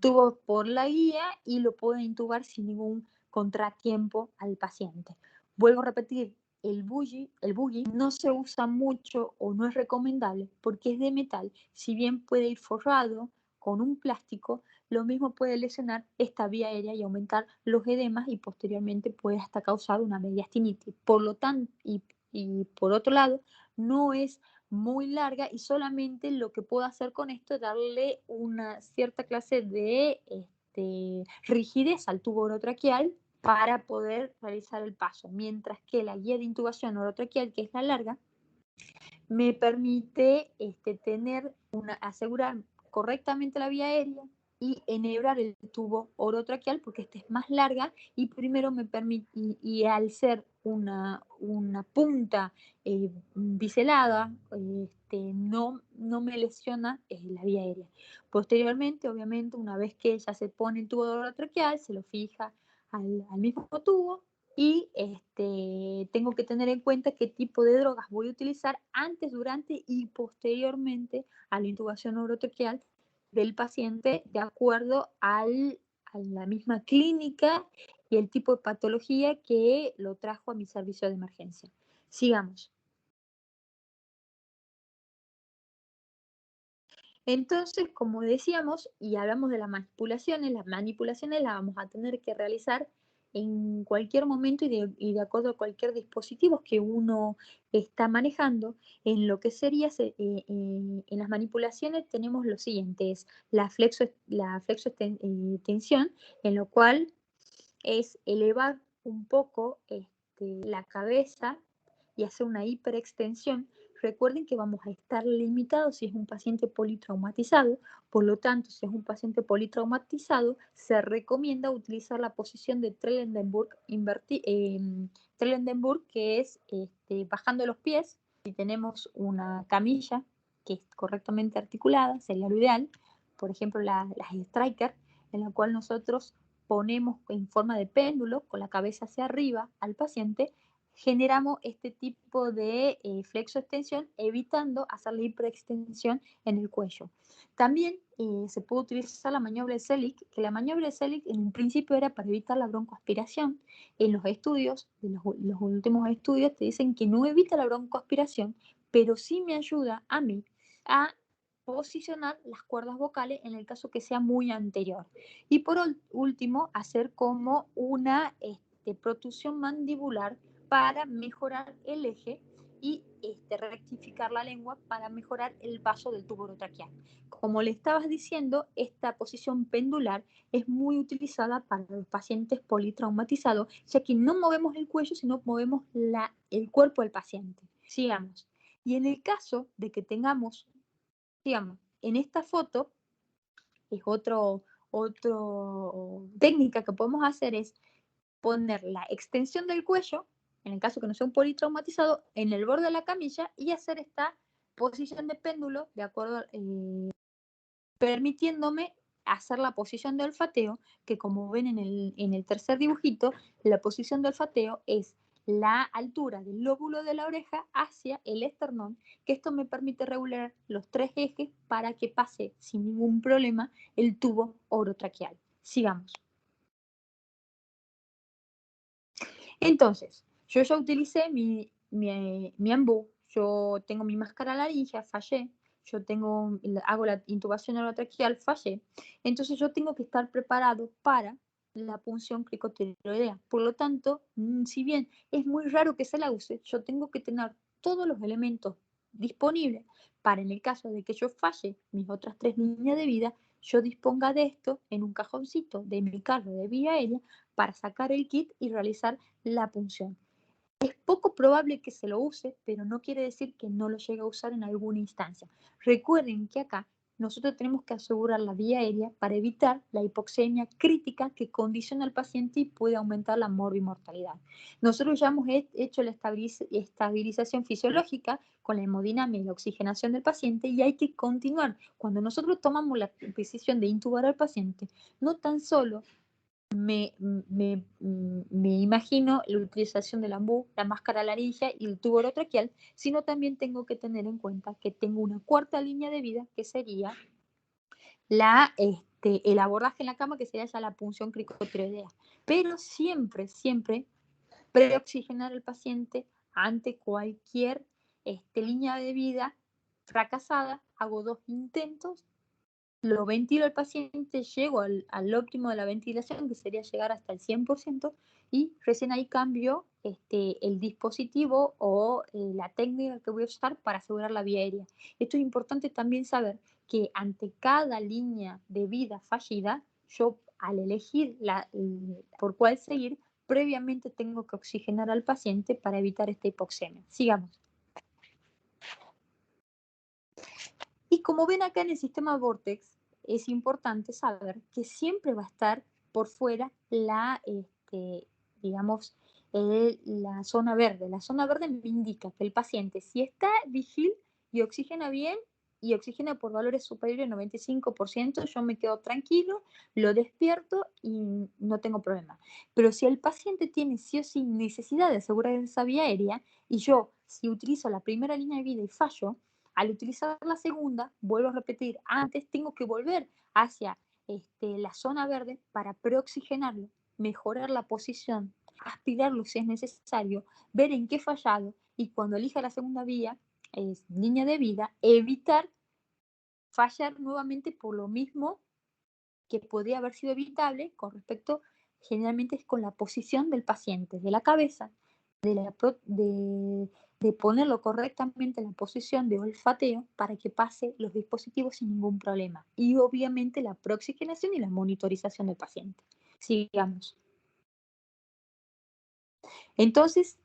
tubo por la guía y lo pueda intubar sin ningún contratiempo al paciente. Vuelvo a repetir, el buggy no se usa mucho o no es recomendable porque es de metal. Si bien puede ir forrado con un plástico, lo mismo puede lesionar esta vía aérea y aumentar los edemas y posteriormente puede hasta causar una mediastinitis. Por lo tanto, y por otro lado, no es muy larga y solamente lo que puedo hacer con esto es darle una cierta clase de rigidez al tubo orotraqueal para poder realizar el paso, mientras que la guía de intubación orotraqueal, que es la larga, me permite asegurar correctamente la vía aérea y enhebrar el tubo orotraqueal porque esta es más larga y primero me permite, y al ser una punta biselada, no me lesiona la vía aérea. Posteriormente, obviamente, una vez que ya se pone el tubo orotraqueal, se lo fija al mismo tubo y tengo que tener en cuenta qué tipo de drogas voy a utilizar antes, durante y posteriormente a la intubación orotraqueal del paciente de acuerdo a la misma clínica y el tipo de patología que lo trajo a mi servicio de emergencia. Sigamos. Entonces, como decíamos, y hablamos de las manipulaciones las vamos a tener que realizar en cualquier momento y de acuerdo a cualquier dispositivo que uno está manejando. En lo que sería, en las manipulaciones tenemos lo siguiente, es la flexoextensión, en lo cual es elevar un poco la cabeza y hacer una hiperextensión. Recuerden que vamos a estar limitados si es un paciente politraumatizado, por lo tanto, si es un paciente politraumatizado, se recomienda utilizar la posición de Trendelenburg, que es bajando los pies. Si tenemos una camilla que es correctamente articulada, sería lo ideal, por ejemplo las Stryker, en la cual nosotros ponemos en forma de péndulo con la cabeza hacia arriba al paciente, generamos este tipo de flexoextensión, evitando hacer la hiperextensión en el cuello. También se puede utilizar la maniobra de Selig, que la maniobra de Selig en un principio era para evitar la broncoaspiración. En los estudios, los últimos estudios te dicen que no evita la broncoaspiración, pero sí me ayuda a mí a posicionar las cuerdas vocales en el caso que sea muy anterior. Y por último, hacer como una protusión mandibular para mejorar el eje y rectificar la lengua para mejorar el paso del tubo orotraqueal. Como le estabas diciendo, esta posición pendular es muy utilizada para los pacientes politraumatizados, ya que no movemos el cuello, sino movemos el cuerpo del paciente. Sigamos. Y en el caso de que tengamos, digamos, en esta foto, es otra técnica que podemos hacer es poner la extensión del cuello, en el caso que no sea un politraumatizado, en el borde de la camilla y hacer esta posición de péndulo, de acuerdo, permitiéndome hacer la posición de olfateo, que como ven en el tercer dibujito, la posición de olfateo es la altura del lóbulo de la oreja hacia el esternón, que esto me permite regular los 3 ejes para que pase sin ningún problema el tubo orotraqueal. Sigamos. Entonces, yo ya utilicé mi ambú, yo tengo mi máscara laringia, fallé, hago la intubación orotraqueal, fallé. Entonces yo tengo que estar preparado para la punción cricotiroidea. Por lo tanto, si bien es muy raro que se la use, yo tengo que tener todos los elementos disponibles para, en el caso de que yo falle mis otras 3 líneas de vida, yo disponga de esto en un cajoncito de mi carro de vía aérea para sacar el kit y realizar la punción. Es poco probable que se lo use, pero no quiere decir que no lo llegue a usar en alguna instancia. Recuerden que acá nosotros tenemos que asegurar la vía aérea para evitar la hipoxemia crítica que condiciona al paciente y puede aumentar la morbimortalidad. Nosotros ya hemos hecho la estabilización fisiológica con la hemodinamia y la oxigenación del paciente y hay que continuar. Cuando nosotros tomamos la decisión de intubar al paciente, no tan solo me imagino la utilización del ambú, la máscara laringia y el tubo orotraqueal, sino también tengo que tener en cuenta que tengo una cuarta línea de vida que sería el abordaje en la cama, que sería ya la punción cricotiroidea. Pero siempre, siempre preoxigenar al paciente ante cualquier línea de vida fracasada, hago 2 intentos, lo ventilo al paciente, llego al óptimo de la ventilación, que sería llegar hasta el 100%, y recién ahí cambio el dispositivo o la técnica que voy a usar para asegurar la vía aérea. Esto es importante también saber que ante cada línea de vida fallida, yo al elegir por cuál seguir, previamente tengo que oxigenar al paciente para evitar esta hipoxemia. Sigamos. Y como ven acá en el sistema Vortex, es importante saber que siempre va a estar por fuera digamos, la zona verde. La zona verde me indica que el paciente, si está vigil y oxigena bien, y oxigena por valores superiores al 95%, yo me quedo tranquilo, lo despierto y no tengo problema. Pero si el paciente tiene sí o sí necesidad de asegurar esa vía aérea, y yo, si utilizo la primera línea de vida y fallo, al utilizar la segunda, vuelvo a repetir, antes tengo que volver hacia la zona verde para preoxigenarlo, mejorar la posición, aspirarlo si es necesario, ver en qué he fallado y cuando elija la segunda vía, línea de vida, evitar fallar nuevamente por lo mismo que podría haber sido evitable con respecto, generalmente es con la posición del paciente, de la cabeza, de ponerlo correctamente en la posición de olfateo para que pase los dispositivos sin ningún problema. Y obviamente la preoxigenación y la monitorización del paciente. Sigamos. Entonces,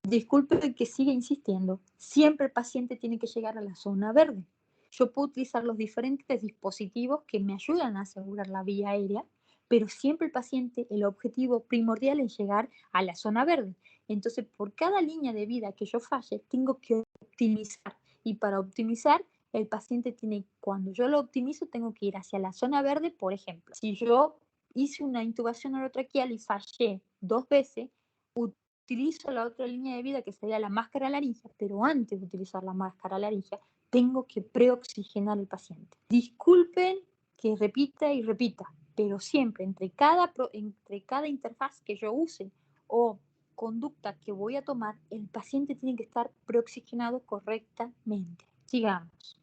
disculpe que siga insistiendo, siempre el paciente tiene que llegar a la zona verde. Yo puedo utilizar los diferentes dispositivos que me ayudan a asegurar la vía aérea, pero siempre el paciente, el objetivo primordial es llegar a la zona verde. Entonces, por cada línea de vida que yo falle, tengo que optimizar. Y para optimizar, el paciente tiene, cuando yo lo optimizo, tengo que ir hacia la zona verde, por ejemplo. Si yo hice una intubación orotraqueal y fallé 2 veces, utilizo la otra línea de vida que sería la máscara laríngea, pero antes de utilizar la máscara laríngea, tengo que preoxigenar al paciente. Disculpen que repita y repita, pero siempre entre cada interfaz que yo use o conducta que voy a tomar, el paciente tiene que estar preoxigenado correctamente. Sigamos.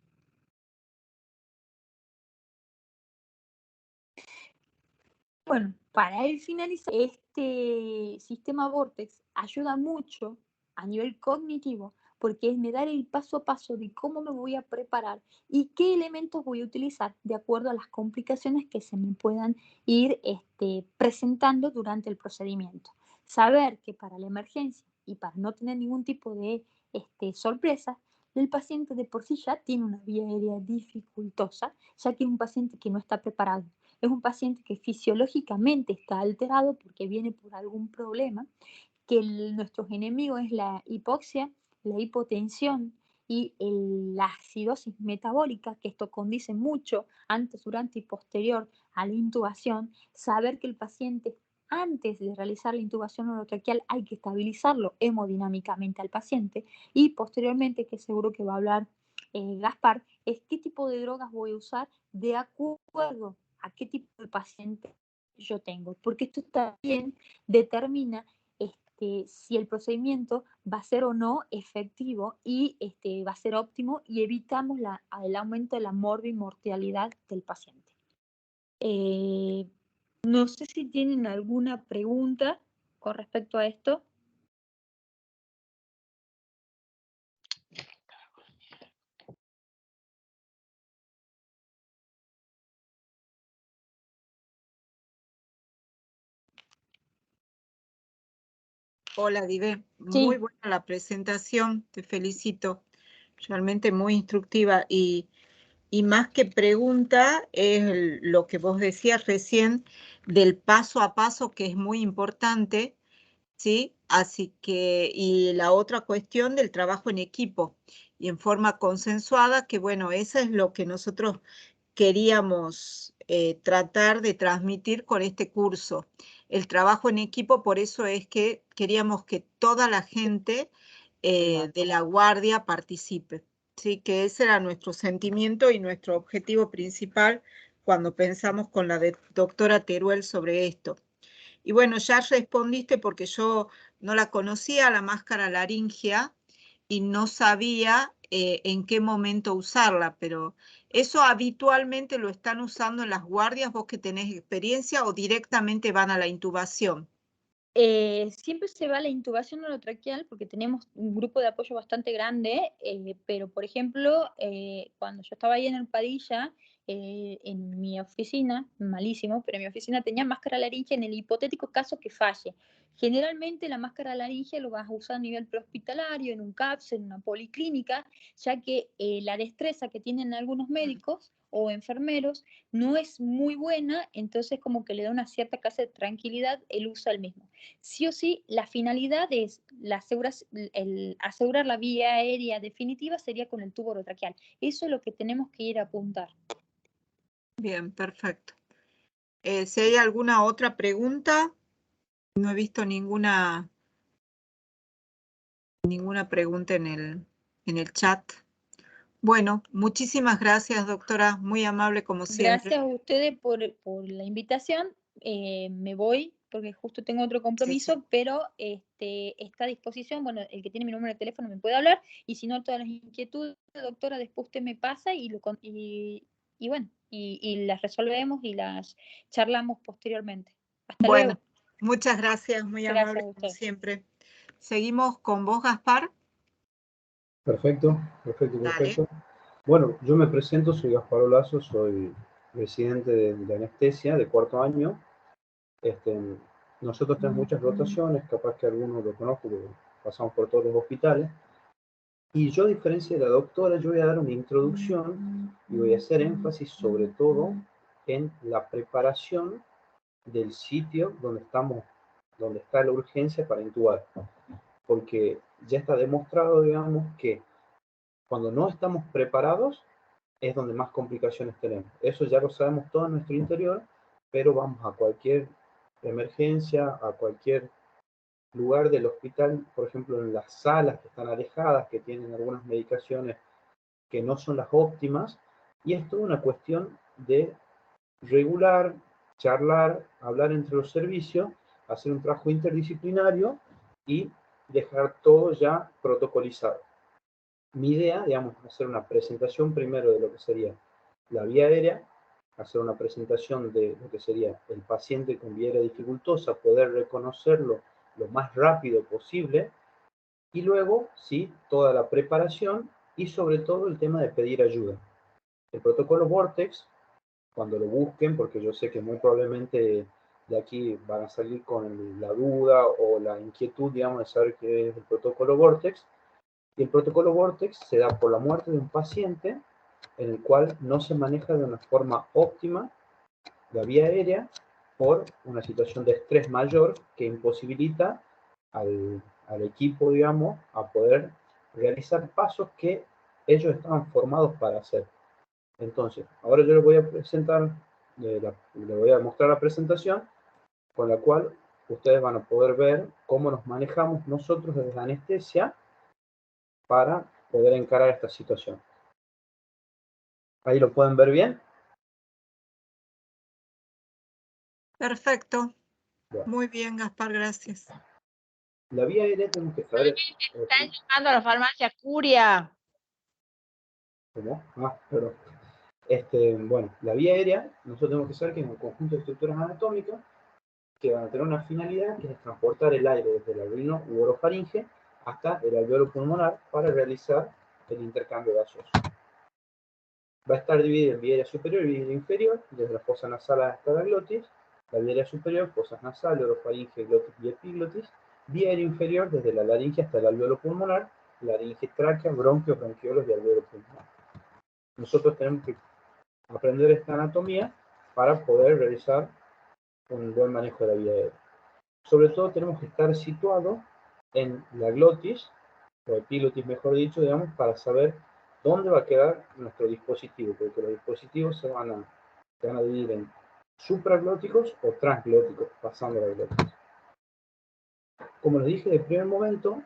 Bueno, para ir finalizar, este sistema Vortex ayuda mucho a nivel cognitivo porque me da el paso a paso de cómo me voy a preparar y qué elementos voy a utilizar de acuerdo a las complicaciones que se me puedan ir presentando durante el procedimiento. Saber que para la emergencia y para no tener ningún tipo de sorpresa, el paciente de por sí ya tiene una vía aérea dificultosa, ya que es un paciente que no está preparado. Es un paciente que fisiológicamente está alterado porque viene por algún problema, que nuestros enemigos es la hipoxia, la hipotensión y la acidosis metabólica, que esto condice mucho antes, durante y posterior a la intubación. Saber que el paciente, antes de realizar la intubación orotraqueal, hay que estabilizarlo hemodinámicamente al paciente, y posteriormente, que seguro que va a hablar Gaspar, es qué tipo de drogas voy a usar de acuerdo a qué tipo de paciente yo tengo, porque esto también determina si el procedimiento va a ser o no efectivo y va a ser óptimo, y evitamos el aumento de la morbimortalidad del paciente. No sé si tienen alguna pregunta con respecto a esto. Hola, Dive. Sí. Muy buena la presentación, te felicito. Realmente muy instructiva y más que pregunta es lo que vos decías recién del paso a paso, que es muy importante, ¿sí? Así que, y la otra cuestión del trabajo en equipo y en forma consensuada, que bueno, eso es lo que nosotros queríamos tratar de transmitir con este curso. El trabajo en equipo, por eso es que queríamos que toda la gente de la guardia participe. Sí, que ese era nuestro sentimiento y nuestro objetivo principal cuando pensamos con la doctora Teruel sobre esto. Y bueno, ya respondiste porque yo no la conocía, la máscara laringia, y no sabía en qué momento usarla, pero ¿eso habitualmente lo están usando en las guardias, vos que tenés experiencia, o directamente van a la intubación? Siempre se va a la intubación orotraqueal porque tenemos un grupo de apoyo bastante grande, pero por ejemplo, cuando yo estaba ahí en el Padilla, en mi oficina, malísimo, pero en mi oficina tenía máscara laringe en el hipotético caso que falle. Generalmente la máscara laringe lo vas a usar a nivel prehospitalario, en un CAPS, en una policlínica, ya que la destreza que tienen algunos médicos o enfermeros no es muy buena, entonces como que le da una cierta clase de tranquilidad el uso al mismo. Sí o sí, la finalidad es asegurar la vía aérea definitiva sería con el tubo orotraqueal. Eso es lo que tenemos que ir a apuntar. Bien, perfecto. Si hay alguna otra pregunta, no he visto ninguna pregunta en el chat. Bueno, muchísimas gracias, doctora, muy amable como siempre. Gracias a ustedes por la invitación. Me voy porque justo tengo otro compromiso, Sí. pero está a disposición. Bueno, el que tiene mi número de teléfono me puede hablar, y si no, todas las inquietudes, doctora, después usted me pasa y bueno, y las resolvemos y las charlamos posteriormente. Hasta Bueno, luego. muchas gracias, muy Gracias amable a como usted. siempre. Seguimos con vos, Gaspar. Perfecto, perfecto, Dale. perfecto. Bueno, yo me presento, soy Gaspar Olazo, soy residente de anestesia de cuarto año. Nosotros tenemos muchas rotaciones, capaz que algunos lo conozco, porque pasamos por todos los hospitales. Y yo, a diferencia de la doctora, yo voy a dar una introducción y voy a hacer énfasis sobre todo en la preparación del sitio donde está la urgencia para intubar. Porque ya está demostrado, digamos, que cuando no estamos preparados es donde más complicaciones tenemos. Eso ya lo sabemos todo en nuestro interior, pero vamos a cualquier emergencia, a cualquier lugar del hospital, por ejemplo, en las salas que están alejadas, que tienen algunas medicaciones que no son las óptimas, y es toda una cuestión de regular, charlar, hablar entre los servicios, hacer un trabajo interdisciplinario y dejar todo ya protocolizado. Mi idea, digamos, hacer una presentación primero de lo que sería la vía aérea, hacer una presentación de lo que sería el paciente con vía aérea dificultosa, poder reconocerlo lo más rápido posible, y luego, sí, toda la preparación y sobre todo el tema de pedir ayuda. El protocolo Vortex, cuando lo busquen, porque yo sé que muy probablemente de aquí van a salir con la duda o la inquietud, digamos, de saber qué es el protocolo Vortex. Y el protocolo Vortex se da por la muerte de un paciente en el cual no se maneja de una forma óptima la vía aérea por una situación de estrés mayor que imposibilita al equipo, digamos, a poder realizar pasos que ellos estaban formados para hacer. Entonces, ahora yo les voy a presentar, les voy a mostrar la presentación con la cual ustedes van a poder ver cómo nos manejamos nosotros desde la anestesia para poder encarar esta situación. ¿Ahí lo pueden ver bien? Perfecto. Bueno, Muy bien, Gaspar, gracias. la vía aérea tenemos que saber... Están llamando a la farmacia Curia. ¿Cómo? Ah, perdón. Bueno, la vía aérea, nosotros tenemos que saber que es un conjunto de estructuras anatómicas que van a tener una finalidad, que es transportar el aire desde el alveolo u orofaringe hasta el alveolo pulmonar para realizar el intercambio gaseoso. Va a estar dividida en vía aérea superior y vía aérea inferior, desde la fosa nasal hasta la glotis. La vía aérea superior, fosas nasales, orofaringe, glotis y epiglotis. Vía aérea inferior, desde la laringe hasta el alveolo pulmonar, laringe, tráquea, bronquios, bronquiolos y alveolo pulmonar. Nosotros tenemos que aprender esta anatomía para poder realizar un buen manejo de la vía aérea. Sobre todo tenemos que estar situados en la glotis, o epiglotis mejor dicho, digamos, para saber dónde va a quedar nuestro dispositivo, porque los dispositivos se van a dividir en supraglóticos o transglóticos, pasando la glotis. Como les dije de primer momento,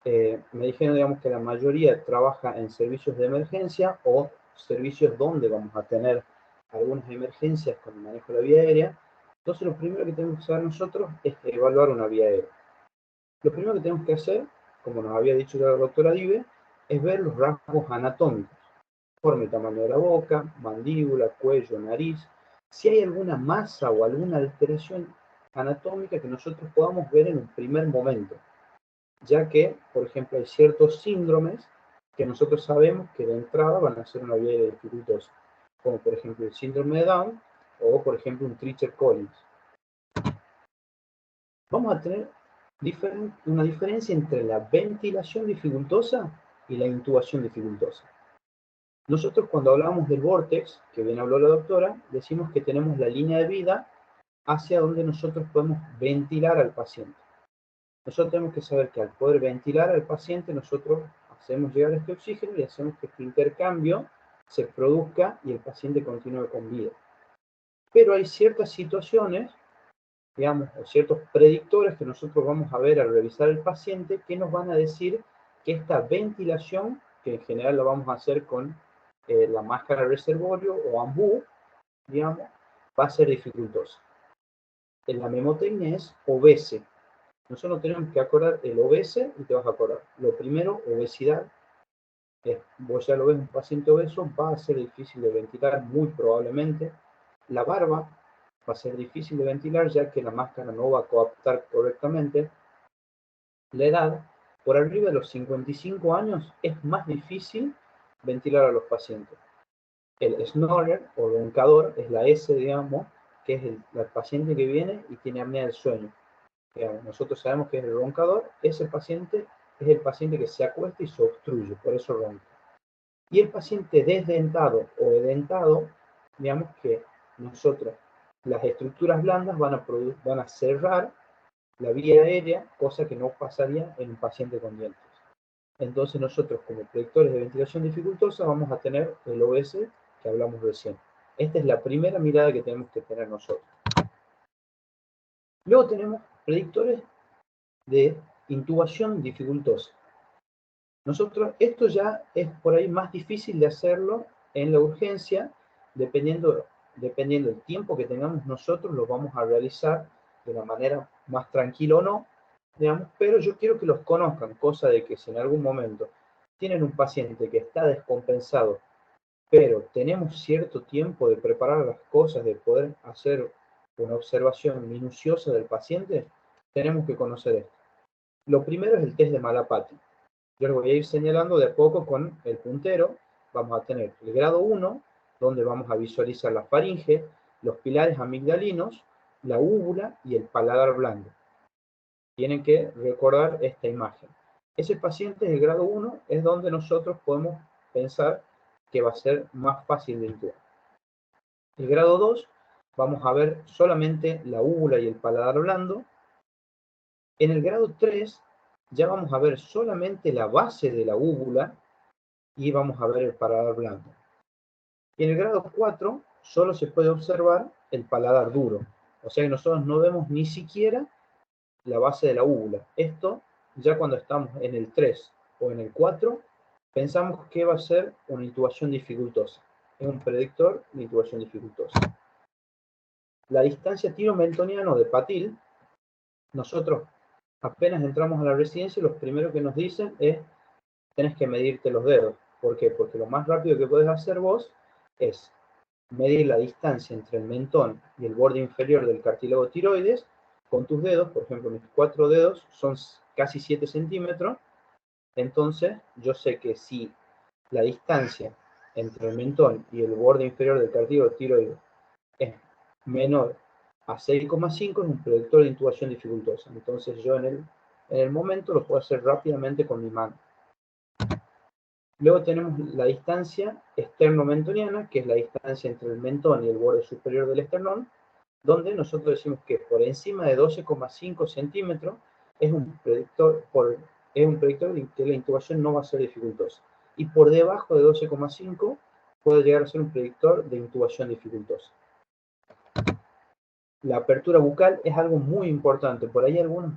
me dijeron, digamos, que la mayoría trabaja en servicios de emergencia o servicios donde vamos a tener algunas emergencias con el manejo de la vía aérea. Entonces, lo primero que tenemos que hacer nosotros es evaluar una vía aérea. Lo primero que tenemos que hacer, como nos había dicho ya la doctora Dive, es ver los rasgos anatómicos. Forma y tamaño de la boca, mandíbula, cuello, nariz. Si hay alguna masa o alguna alteración anatómica que nosotros podamos ver en un primer momento. Ya que, por ejemplo, hay ciertos síndromes que nosotros sabemos que de entrada van a ser una vía aérea dificultosa. Como por ejemplo el síndrome de Down o por ejemplo un Treacher-Collins. Vamos a tener una diferencia entre la ventilación dificultosa y la intubación dificultosa. Nosotros cuando hablamos del vórtex, que bien habló la doctora, decimos que tenemos la línea de vida hacia donde nosotros podemos ventilar al paciente. Nosotros tenemos que saber que al poder ventilar al paciente, nosotros hacemos llegar este oxígeno y hacemos que este intercambio se produzca y el paciente continúe con vida. Pero hay ciertas situaciones, digamos, o ciertos predictores que nosotros vamos a ver al revisar el paciente que nos van a decir que esta ventilación, que en general lo vamos a hacer con la máscara de reservorio o ambú, digamos, va a ser dificultosa. En la memotecnia es obese. Nosotros tenemos que acordar el obese y te vas a acordar. Lo primero, obesidad. Vos ya lo ves, un paciente obeso va a ser difícil de ventilar, muy probablemente. La barba va a ser difícil de ventilar ya que la máscara no va a coaptar correctamente. La edad, por arriba de los 55 años, es más difícil ventilar a los pacientes. El snorer o roncador es la S, digamos, que es el paciente que viene y tiene apnea del sueño. Digamos, nosotros sabemos que es el roncador, ese paciente es el paciente que se acuesta y se obstruye, por eso ronca. Y el paciente desdentado o edentado, digamos que nosotros, las estructuras blandas van a cerrar la vía aérea, cosa que no pasaría en un paciente con dientes. Entonces nosotros como predictores de ventilación dificultosa vamos a tener el OS que hablamos recién. Esta es la primera mirada que tenemos que tener nosotros. Luego tenemos predictores de intubación dificultosa. Nosotros, esto ya es por ahí más difícil de hacerlo en la urgencia, dependiendo del tiempo que tengamos nosotros, lo vamos a realizar de una manera más tranquila o no, digamos, pero yo quiero que los conozcan, cosa de que si en algún momento tienen un paciente que está descompensado, pero tenemos cierto tiempo de preparar las cosas, de poder hacer una observación minuciosa del paciente, tenemos que conocer esto. Lo primero es el test de Malapati. Yo les voy a ir señalando de a poco con el puntero. Vamos a tener el grado 1, donde vamos a visualizar la faringe, los pilares amigdalinos, la úvula y el paladar blando. Tienen que recordar esta imagen. Ese paciente del grado 1 es donde nosotros podemos pensar que va a ser más fácil de intubar. El grado 2, vamos a ver solamente la úvula y el paladar blando. En el grado 3, ya vamos a ver solamente la base de la úvula y vamos a ver el paladar blando. Y en el grado 4 solo se puede observar el paladar duro. O sea que nosotros no vemos ni siquiera la base de la úvula. Esto, ya cuando estamos en el 3 o en el 4, pensamos que va a ser una intubación dificultosa. Es un predictor de intubación dificultosa. La distancia tiro-mentoniano de Patil, nosotros apenas entramos a la residencia, lo primero que nos dicen es tenés que medirte los dedos. ¿Por qué? Porque lo más rápido que podés hacer vos es medir la distancia entre el mentón y el borde inferior del cartílago tiroides con tus dedos. Por ejemplo, mis 4 dedos son casi 7 centímetros. Entonces, yo sé que si la distancia entre el mentón y el borde inferior del cartílago tiroides es menor a 6,5, es un predictor de intubación dificultosa. Entonces, yo en el momento lo puedo hacer rápidamente con mi mano. Luego tenemos la distancia esterno-mentoniana, que es la distancia entre el mentón y el borde superior del esternón, donde nosotros decimos que por encima de 12,5 centímetros es un predictor de que la intubación no va a ser dificultosa. Y por debajo de 12,5 puede llegar a ser un predictor de intubación dificultosa. La apertura bucal es algo muy importante. Por ahí algunos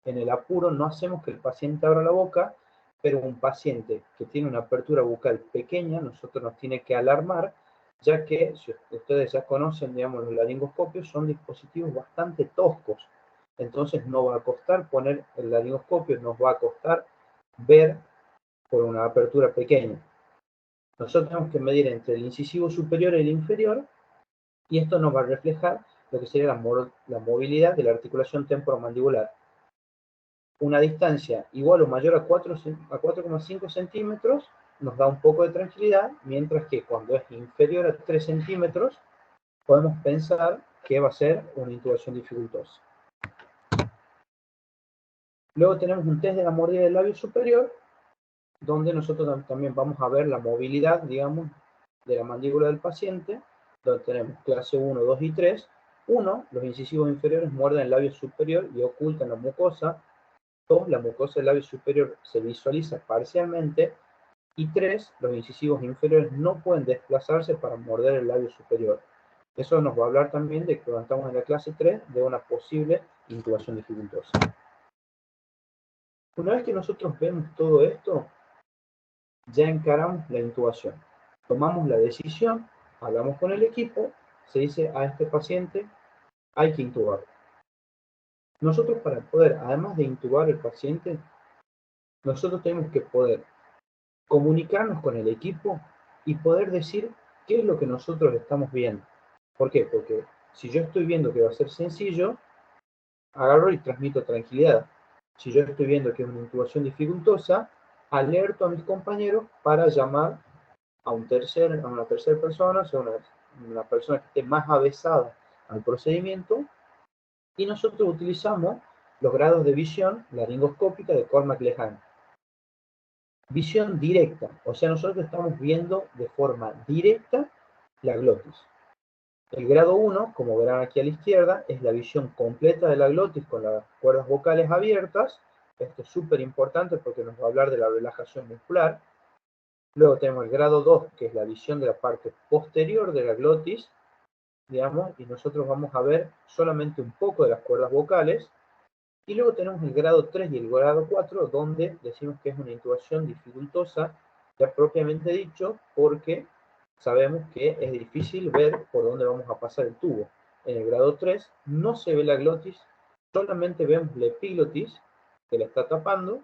en el apuro no hacemos que el paciente abra la boca, pero un paciente que tiene una apertura bucal pequeña, nosotros nos tiene que alarmar ya que, si ustedes ya conocen, digamos, los laringoscopios son dispositivos bastante toscos. Entonces no va a costar poner el laringoscopio, nos va a costar ver por una apertura pequeña. Nosotros tenemos que medir entre el incisivo superior y el inferior, y esto nos va a reflejar lo que sería la movilidad de la articulación temporomandibular. Una distancia igual o mayor a 4,5 centímetros nos da un poco de tranquilidad, mientras que cuando es inferior a 3 centímetros podemos pensar que va a ser una intubación dificultosa. Luego tenemos un test de la mordida del labio superior, donde nosotros también vamos a ver la movilidad, digamos, de la mandíbula del paciente, donde tenemos clase 1, 2 y 3. 1, los incisivos inferiores muerden el labio superior y ocultan la mucosa. 2, la mucosa del labio superior se visualiza parcialmente. Y 3, los incisivos inferiores no pueden desplazarse para morder el labio superior. Eso nos va a hablar también de que cuando estamos en la clase 3 de una posible intubación dificultosa. Una vez que nosotros vemos todo esto, ya encaramos la intubación. Tomamos la decisión, hablamos con el equipo, se dice a este paciente hay que intubar. Nosotros para poder, además de intubar al paciente, nosotros tenemos que poder comunicarnos con el equipo y poder decir qué es lo que nosotros estamos viendo. ¿Por qué? Porque si yo estoy viendo que va a ser sencillo, agarro y transmito tranquilidad. Si yo estoy viendo que es una intubación dificultosa, alerto a mis compañeros para llamar a una tercera persona, o sea, una persona que esté más avesada al procedimiento, y nosotros utilizamos los grados de visión laringoscópica de Cormack-Lehane. Visión directa, o sea, nosotros estamos viendo de forma directa la glotis. El grado 1, como verán aquí a la izquierda, es la visión completa de la glotis con las cuerdas vocales abiertas. Esto es súper importante porque nos va a hablar de la relajación muscular. Luego tenemos el grado 2, que es la visión de la parte posterior de la glotis, digamos, y nosotros vamos a ver solamente un poco de las cuerdas vocales. Y luego tenemos el grado 3 y el grado 4, donde decimos que es una intubación dificultosa, ya propiamente dicho, porque sabemos que es difícil ver por dónde vamos a pasar el tubo. En el grado 3 no se ve la glotis, solamente vemos la epiglotis, que la está tapando,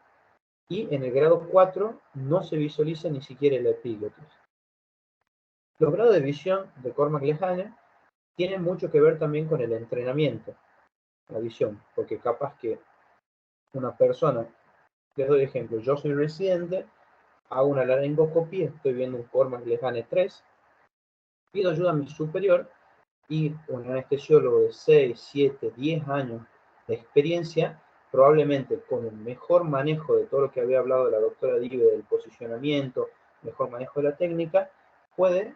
y en el grado 4 no se visualiza ni siquiera la epiglotis. Los grados de visión de Cormack-Lehane tienen mucho que ver también con el entrenamiento, la visión, porque capaz que una persona, les doy ejemplo, yo soy residente, hago una laringoscopía, estoy viendo un Cormack-Lehane 3, pido ayuda a mi superior y un anestesiólogo de 6, 7, 10 años de experiencia, probablemente con el mejor manejo de todo lo que había hablado la doctora Dive del posicionamiento, mejor manejo de la técnica, puede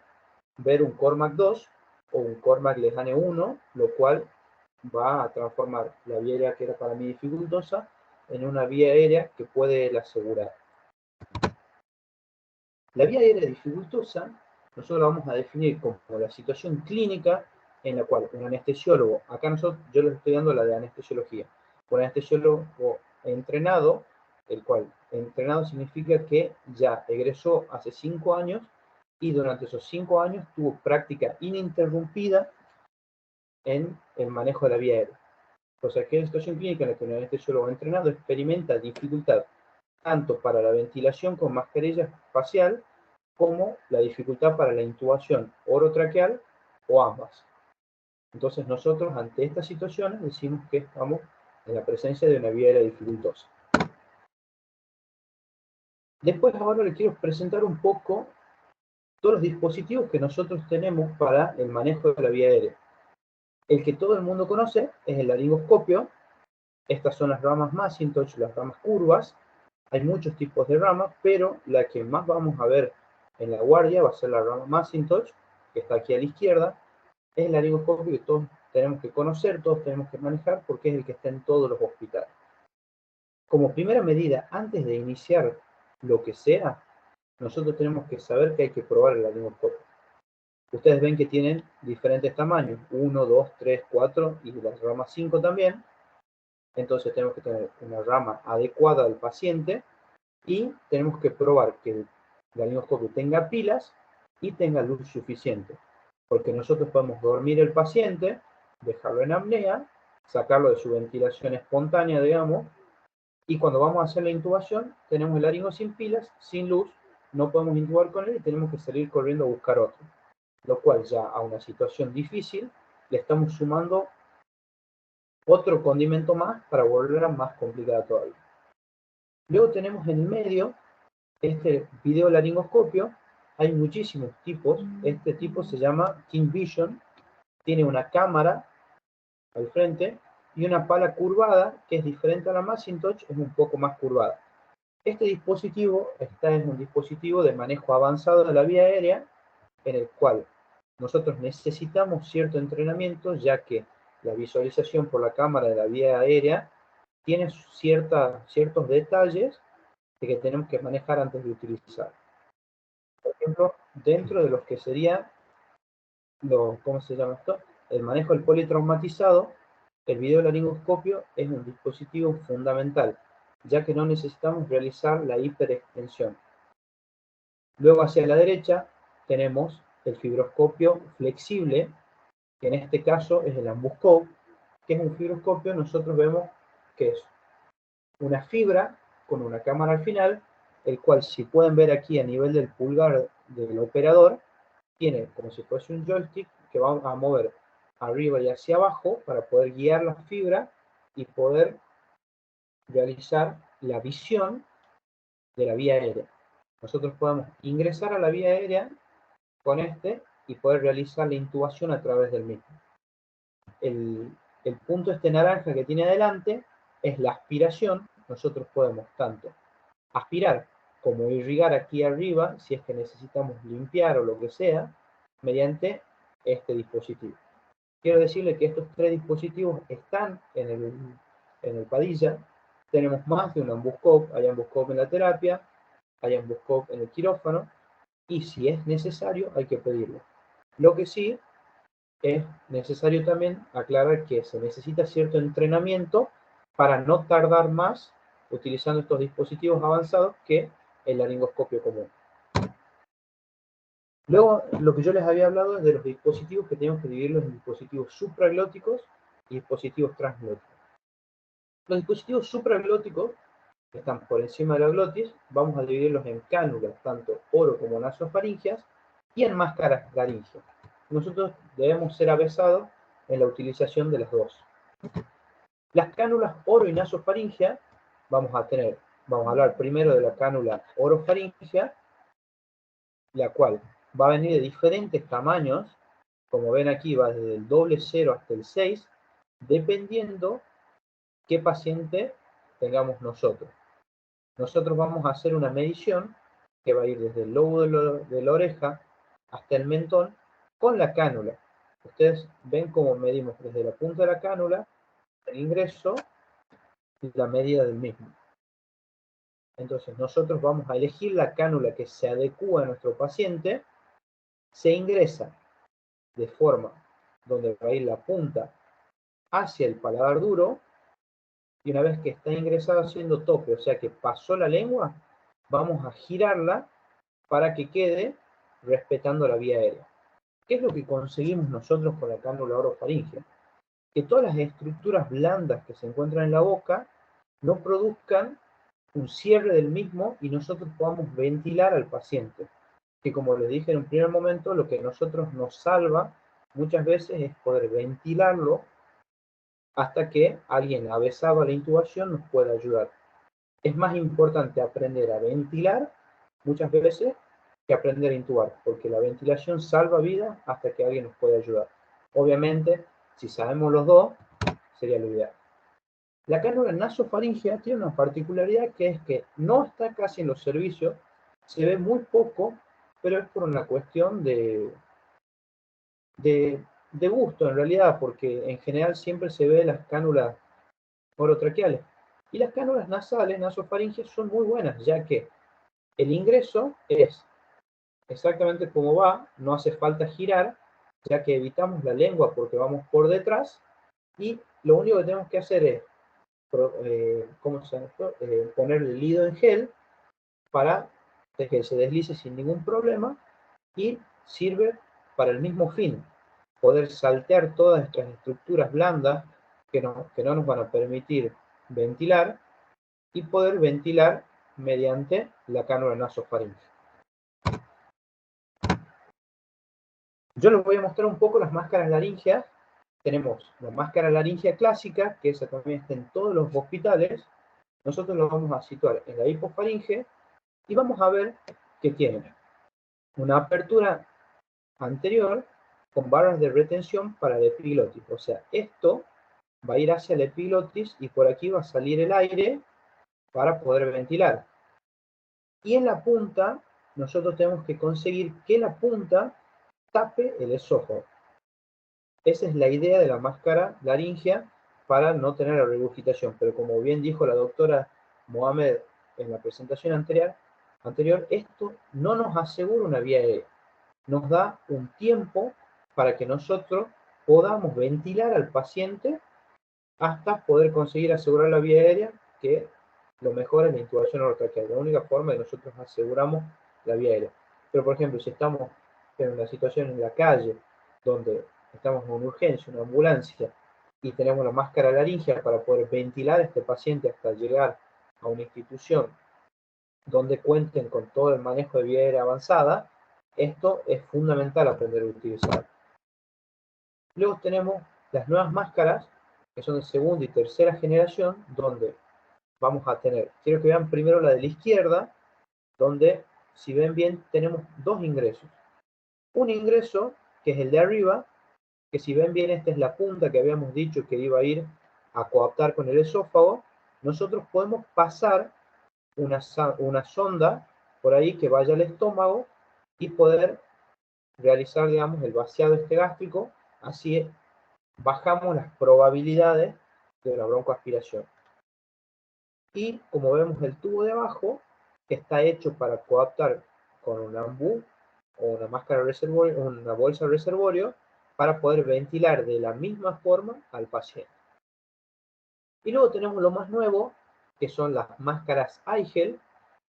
ver un Cormack 2 o un Cormack-Lehane 1, lo cual va a transformar la vía aérea que era para mí dificultosa en una vía aérea que puede él asegurar. La vía aérea dificultosa nosotros la vamos a definir como la situación clínica en la cual un anestesiólogo, acá yo les estoy dando la de anestesiología, un anestesiólogo entrenado, el cual entrenado significa que ya egresó hace 5 años y durante esos 5 años tuvo práctica ininterrumpida en el manejo de la vía aérea. O sea, que es una situación clínica en la que un anestesiólogo entrenado experimenta dificultad tanto para la ventilación con mascarilla facial como la dificultad para la intubación orotraqueal o ambas. Entonces nosotros ante estas situaciones decimos que estamos en la presencia de una vía aérea dificultosa. Después ahora les quiero presentar un poco todos los dispositivos que nosotros tenemos para el manejo de la vía aérea. El que todo el mundo conoce es el laringoscopio. Estas son las ramas Macintosh, las ramas curvas. Hay muchos tipos de ramas, pero la que más vamos a ver en la guardia va a ser la rama Macintosh, que está aquí a la izquierda. Es el laringoscopio que todos tenemos que conocer, todos tenemos que manejar, porque es el que está en todos los hospitales. Como primera medida, antes de iniciar lo que sea, nosotros tenemos que saber que hay que probar el laringoscopio. Ustedes ven que tienen diferentes tamaños, 1, 2, 3, 4 y la rama 5 también. Entonces tenemos que tener una rama adecuada al paciente y tenemos que probar que el laringoscopio tenga pilas y tenga luz suficiente. Porque nosotros podemos dormir el paciente, dejarlo en apnea, sacarlo de su ventilación espontánea, digamos, y cuando vamos a hacer la intubación, tenemos el laringo sin pilas, sin luz, no podemos intubar con él y tenemos que salir corriendo a buscar otro. Lo cual ya a una situación difícil le estamos sumando otro condimento más para volverla más complicada todavía. Luego tenemos en el medio este videolaringoscopio. Hay muchísimos tipos. Este tipo se llama King Vision. Tiene una cámara al frente y una pala curvada que es diferente a la Macintosh, es un poco más curvada. Este dispositivo es un dispositivo de manejo avanzado de la vía aérea en el cual nosotros necesitamos cierto entrenamiento, ya que la visualización por la cámara de la vía aérea tiene ciertos detalles que tenemos que manejar antes de utilizar. Por ejemplo, dentro de los que sería, ¿cómo se llama esto? El manejo del politraumatizado, el videolaringoscopio es un dispositivo fundamental, ya que no necesitamos realizar la hiperextensión. Luego hacia la derecha tenemos el fibroscopio flexible, que en este caso es el Ambuscope, que es un fibroscopio, nosotros vemos que es una fibra con una cámara al final, el cual, si pueden ver aquí a nivel del pulgar del operador, tiene como si fuese un joystick que va a mover arriba y hacia abajo para poder guiar la fibra y poder realizar la visión de la vía aérea. Nosotros podemos ingresar a la vía aérea con este y poder realizar la intubación a través del mismo. El punto este naranja que tiene adelante es la aspiración. Nosotros podemos tanto aspirar como irrigar aquí arriba, si es que necesitamos limpiar o lo que sea, mediante este dispositivo. Quiero decirle que estos tres dispositivos están en el Padilla. Tenemos más de un Ambuscope. Hay Ambuscope en la terapia, hay Ambuscope en el quirófano, y si es necesario hay que pedirlo. Lo que sí es necesario también aclarar que se necesita cierto entrenamiento para no tardar más utilizando estos dispositivos avanzados que el laringoscopio común. Luego, lo que yo les había hablado es de los dispositivos que tenemos que dividirlos en dispositivos supraglóticos y dispositivos transglóticos. Los dispositivos supraglóticos, que están por encima de la glotis, vamos a dividirlos en cánulas, tanto oro como nasofaringeas, y en máscaras laringeas. Nosotros debemos ser avesados en la utilización de las dos. Las cánulas oro y nasofaringea, vamos a hablar primero de la cánula orofaringea, la cual va a venir de diferentes tamaños, como ven aquí va desde el doble 0 hasta el 6, dependiendo qué paciente tengamos nosotros. Nosotros vamos a hacer una medición que va a ir desde el lobo de la oreja hasta el mentón con la cánula. Ustedes ven cómo medimos desde la punta de la cánula el ingreso y la medida del mismo. Entonces nosotros vamos a elegir la cánula que se adecua a nuestro paciente, se ingresa de forma donde va a ir la punta hacia el paladar duro, y una vez que está ingresado haciendo tope, o sea que pasó la lengua, vamos a girarla para que quede respetando la vía aérea. ¿Qué es lo que conseguimos nosotros con la cánula orofaringea? Que todas las estructuras blandas que se encuentran en la boca no produzcan un cierre del mismo y nosotros podamos ventilar al paciente. Que como les dije en un primer momento, lo que a nosotros nos salva muchas veces es poder ventilarlo hasta que alguien avesado a la intubación nos pueda ayudar. Es más importante aprender a ventilar muchas veces que aprender a intubar, porque la ventilación salva vidas hasta que alguien nos pueda ayudar. Obviamente, si sabemos los dos, sería lo ideal. La cánula nasofaringea tiene una particularidad que es que no está casi en los servicios, se ve muy poco, pero es por una cuestión de gusto en realidad, porque en general siempre se ve las cánulas orotraqueales. Y las cánulas nasales, nasofaringeas, son muy buenas, ya que el ingreso es exactamente como va, no hace falta girar, ya que evitamos la lengua porque vamos por detrás, y lo único que tenemos que hacer es ponerle el hilo en gel para que se deslice sin ningún problema, y sirve para el mismo fin, poder saltear todas estas estructuras blandas que no nos van a permitir ventilar y poder ventilar mediante la cánula nasofaríngea. Yo les voy a mostrar un poco las máscaras laríngeas. Tenemos la máscara laringea clásica, que esa también está en todos los hospitales. Nosotros lo vamos a situar en la hipofaringe y vamos a ver que tiene una apertura anterior con barras de retención para la epiglotis. O sea, esto va a ir hacia la epiglotis y por aquí va a salir el aire para poder ventilar. Y en la punta, nosotros tenemos que conseguir que la punta tape el esófago. Esa es la idea de la máscara laringea para no tener la regurgitación. Pero como bien dijo la doctora Mohamed en la presentación anterior, esto no nos asegura una vía aérea. Nos da un tiempo para que nosotros podamos ventilar al paciente hasta poder conseguir asegurar la vía aérea, que lo mejor es la intubación orotraqueal. La única forma de nosotros aseguramos la vía aérea. Pero, por ejemplo, si estamos en una situación en la calle, donde estamos en una urgencia, una ambulancia, y tenemos la máscara laringea para poder ventilar a este paciente hasta llegar a una institución donde cuenten con todo el manejo de vía aérea avanzada, esto es fundamental aprender a utilizar. Luego tenemos las nuevas máscaras, que son de segunda y tercera generación, donde vamos a tener, quiero que vean primero la de la izquierda, donde, si ven bien, tenemos dos ingresos. Un ingreso, que es el de arriba, que si ven bien, esta es la punta que habíamos dicho que iba a ir a coaptar con el esófago. Nosotros podemos pasar una sonda por ahí que vaya al estómago y poder realizar, digamos, el vaciado este gástrico. Así bajamos las probabilidades de la broncoaspiración. Y como vemos, el tubo de abajo está hecho para coaptar con un ambú o una máscara reservorio, una bolsa reservorio, para poder ventilar de la misma forma al paciente. Y luego tenemos lo más nuevo, que son las máscaras Aigel,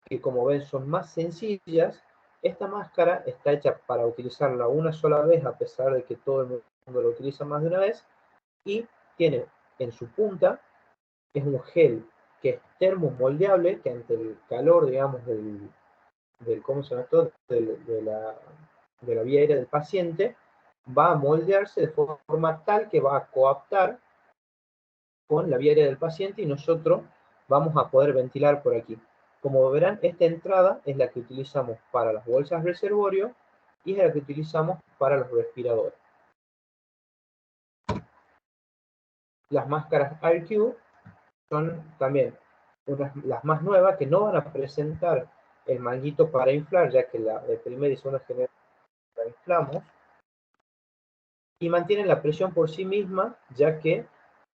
que como ven son más sencillas. Esta máscara está hecha para utilizarla una sola vez, a pesar de que todo el mundo lo utiliza más de una vez, y tiene en su punta, es un gel que es termomoldeable, que ante el calor, digamos, ¿cómo se llama esto? de la vía aérea del paciente, va a moldearse de forma tal que va a coaptar con la vía aérea del paciente y nosotros vamos a poder ventilar por aquí. Como verán, esta entrada es la que utilizamos para las bolsas reservorio y es la que utilizamos para los respiradores. Las máscaras AirQ son también las más nuevas, que no van a presentar el manguito para inflar, ya que la de primera y segunda generación la inflamos, y mantienen la presión por sí misma, ya que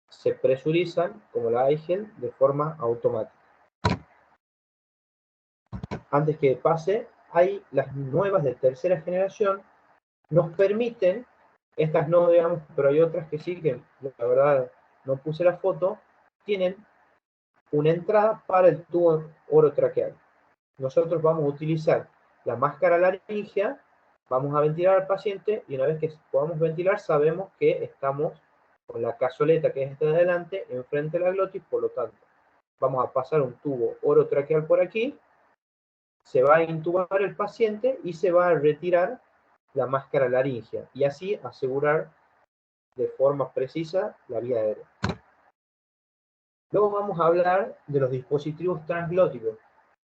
se presurizan, como la Aigel, de forma automática. Antes que pase, hay las nuevas de tercera generación, nos permiten, estas no, digamos, pero hay otras que sí, que la verdad no puse la foto, tienen una entrada para el tubo orotraqueal. Nosotros vamos a utilizar la máscara laringea, vamos a ventilar al paciente y una vez que podamos ventilar sabemos que estamos con la cazoleta, que es esta de adelante, enfrente de la glotis. Por lo tanto, vamos a pasar un tubo orotraqueal por aquí, se va a intubar el paciente y se va a retirar la máscara laringea y así asegurar de forma precisa la vía aérea. Luego vamos a hablar de los dispositivos transglóticos.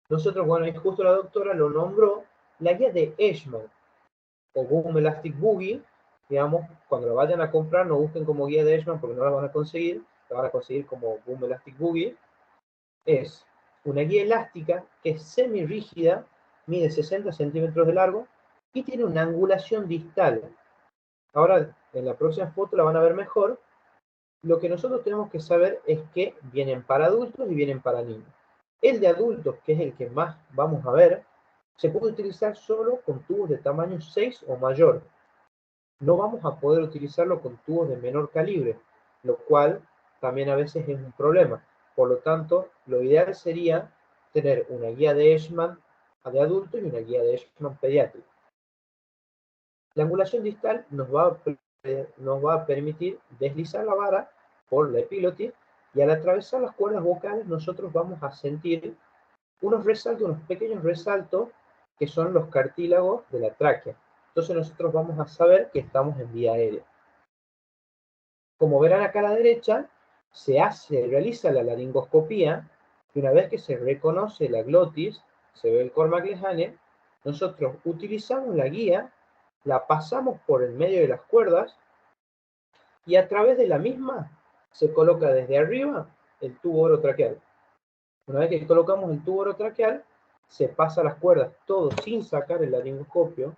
Nosotros, bueno, y justo la doctora lo nombró, la guía de Eschmann o Boom Elastic Boogie, digamos, cuando la vayan a comprar no busquen como guía de Eschmann porque no la van a conseguir, la van a conseguir como Boom Elastic Boogie. Es una guía elástica que es semi-rígida, mide 60 centímetros de largo y tiene una angulación distal. Ahora, en la próxima foto la van a ver mejor. Lo que nosotros tenemos que saber es que vienen para adultos y vienen para niños. El de adultos, que es el que más vamos a ver, se puede utilizar solo con tubos de tamaño 6 o mayor. No vamos a poder utilizarlo con tubos de menor calibre, lo cual también a veces es un problema. Por lo tanto, lo ideal sería tener una guía de Eschmann de adultos y una guía de Eschmann pediátrico. La angulación distal nos va a permitir deslizar la vara por la epiglotis y al atravesar las cuerdas vocales nosotros vamos a sentir unos resaltos, unos pequeños resaltos que son los cartílagos de la tráquea. Entonces nosotros vamos a saber que estamos en vía aérea. Como verán acá a la derecha, se realiza la laringoscopía y una vez que se reconoce la glotis, se ve el Cormac lejane, nosotros utilizamos la guía, la pasamos por el medio de las cuerdas y a través de la misma se coloca desde arriba el tubo orotraqueal. Una vez que colocamos el tubo orotraqueal, se pasa las cuerdas todo sin sacar el laringoscopio,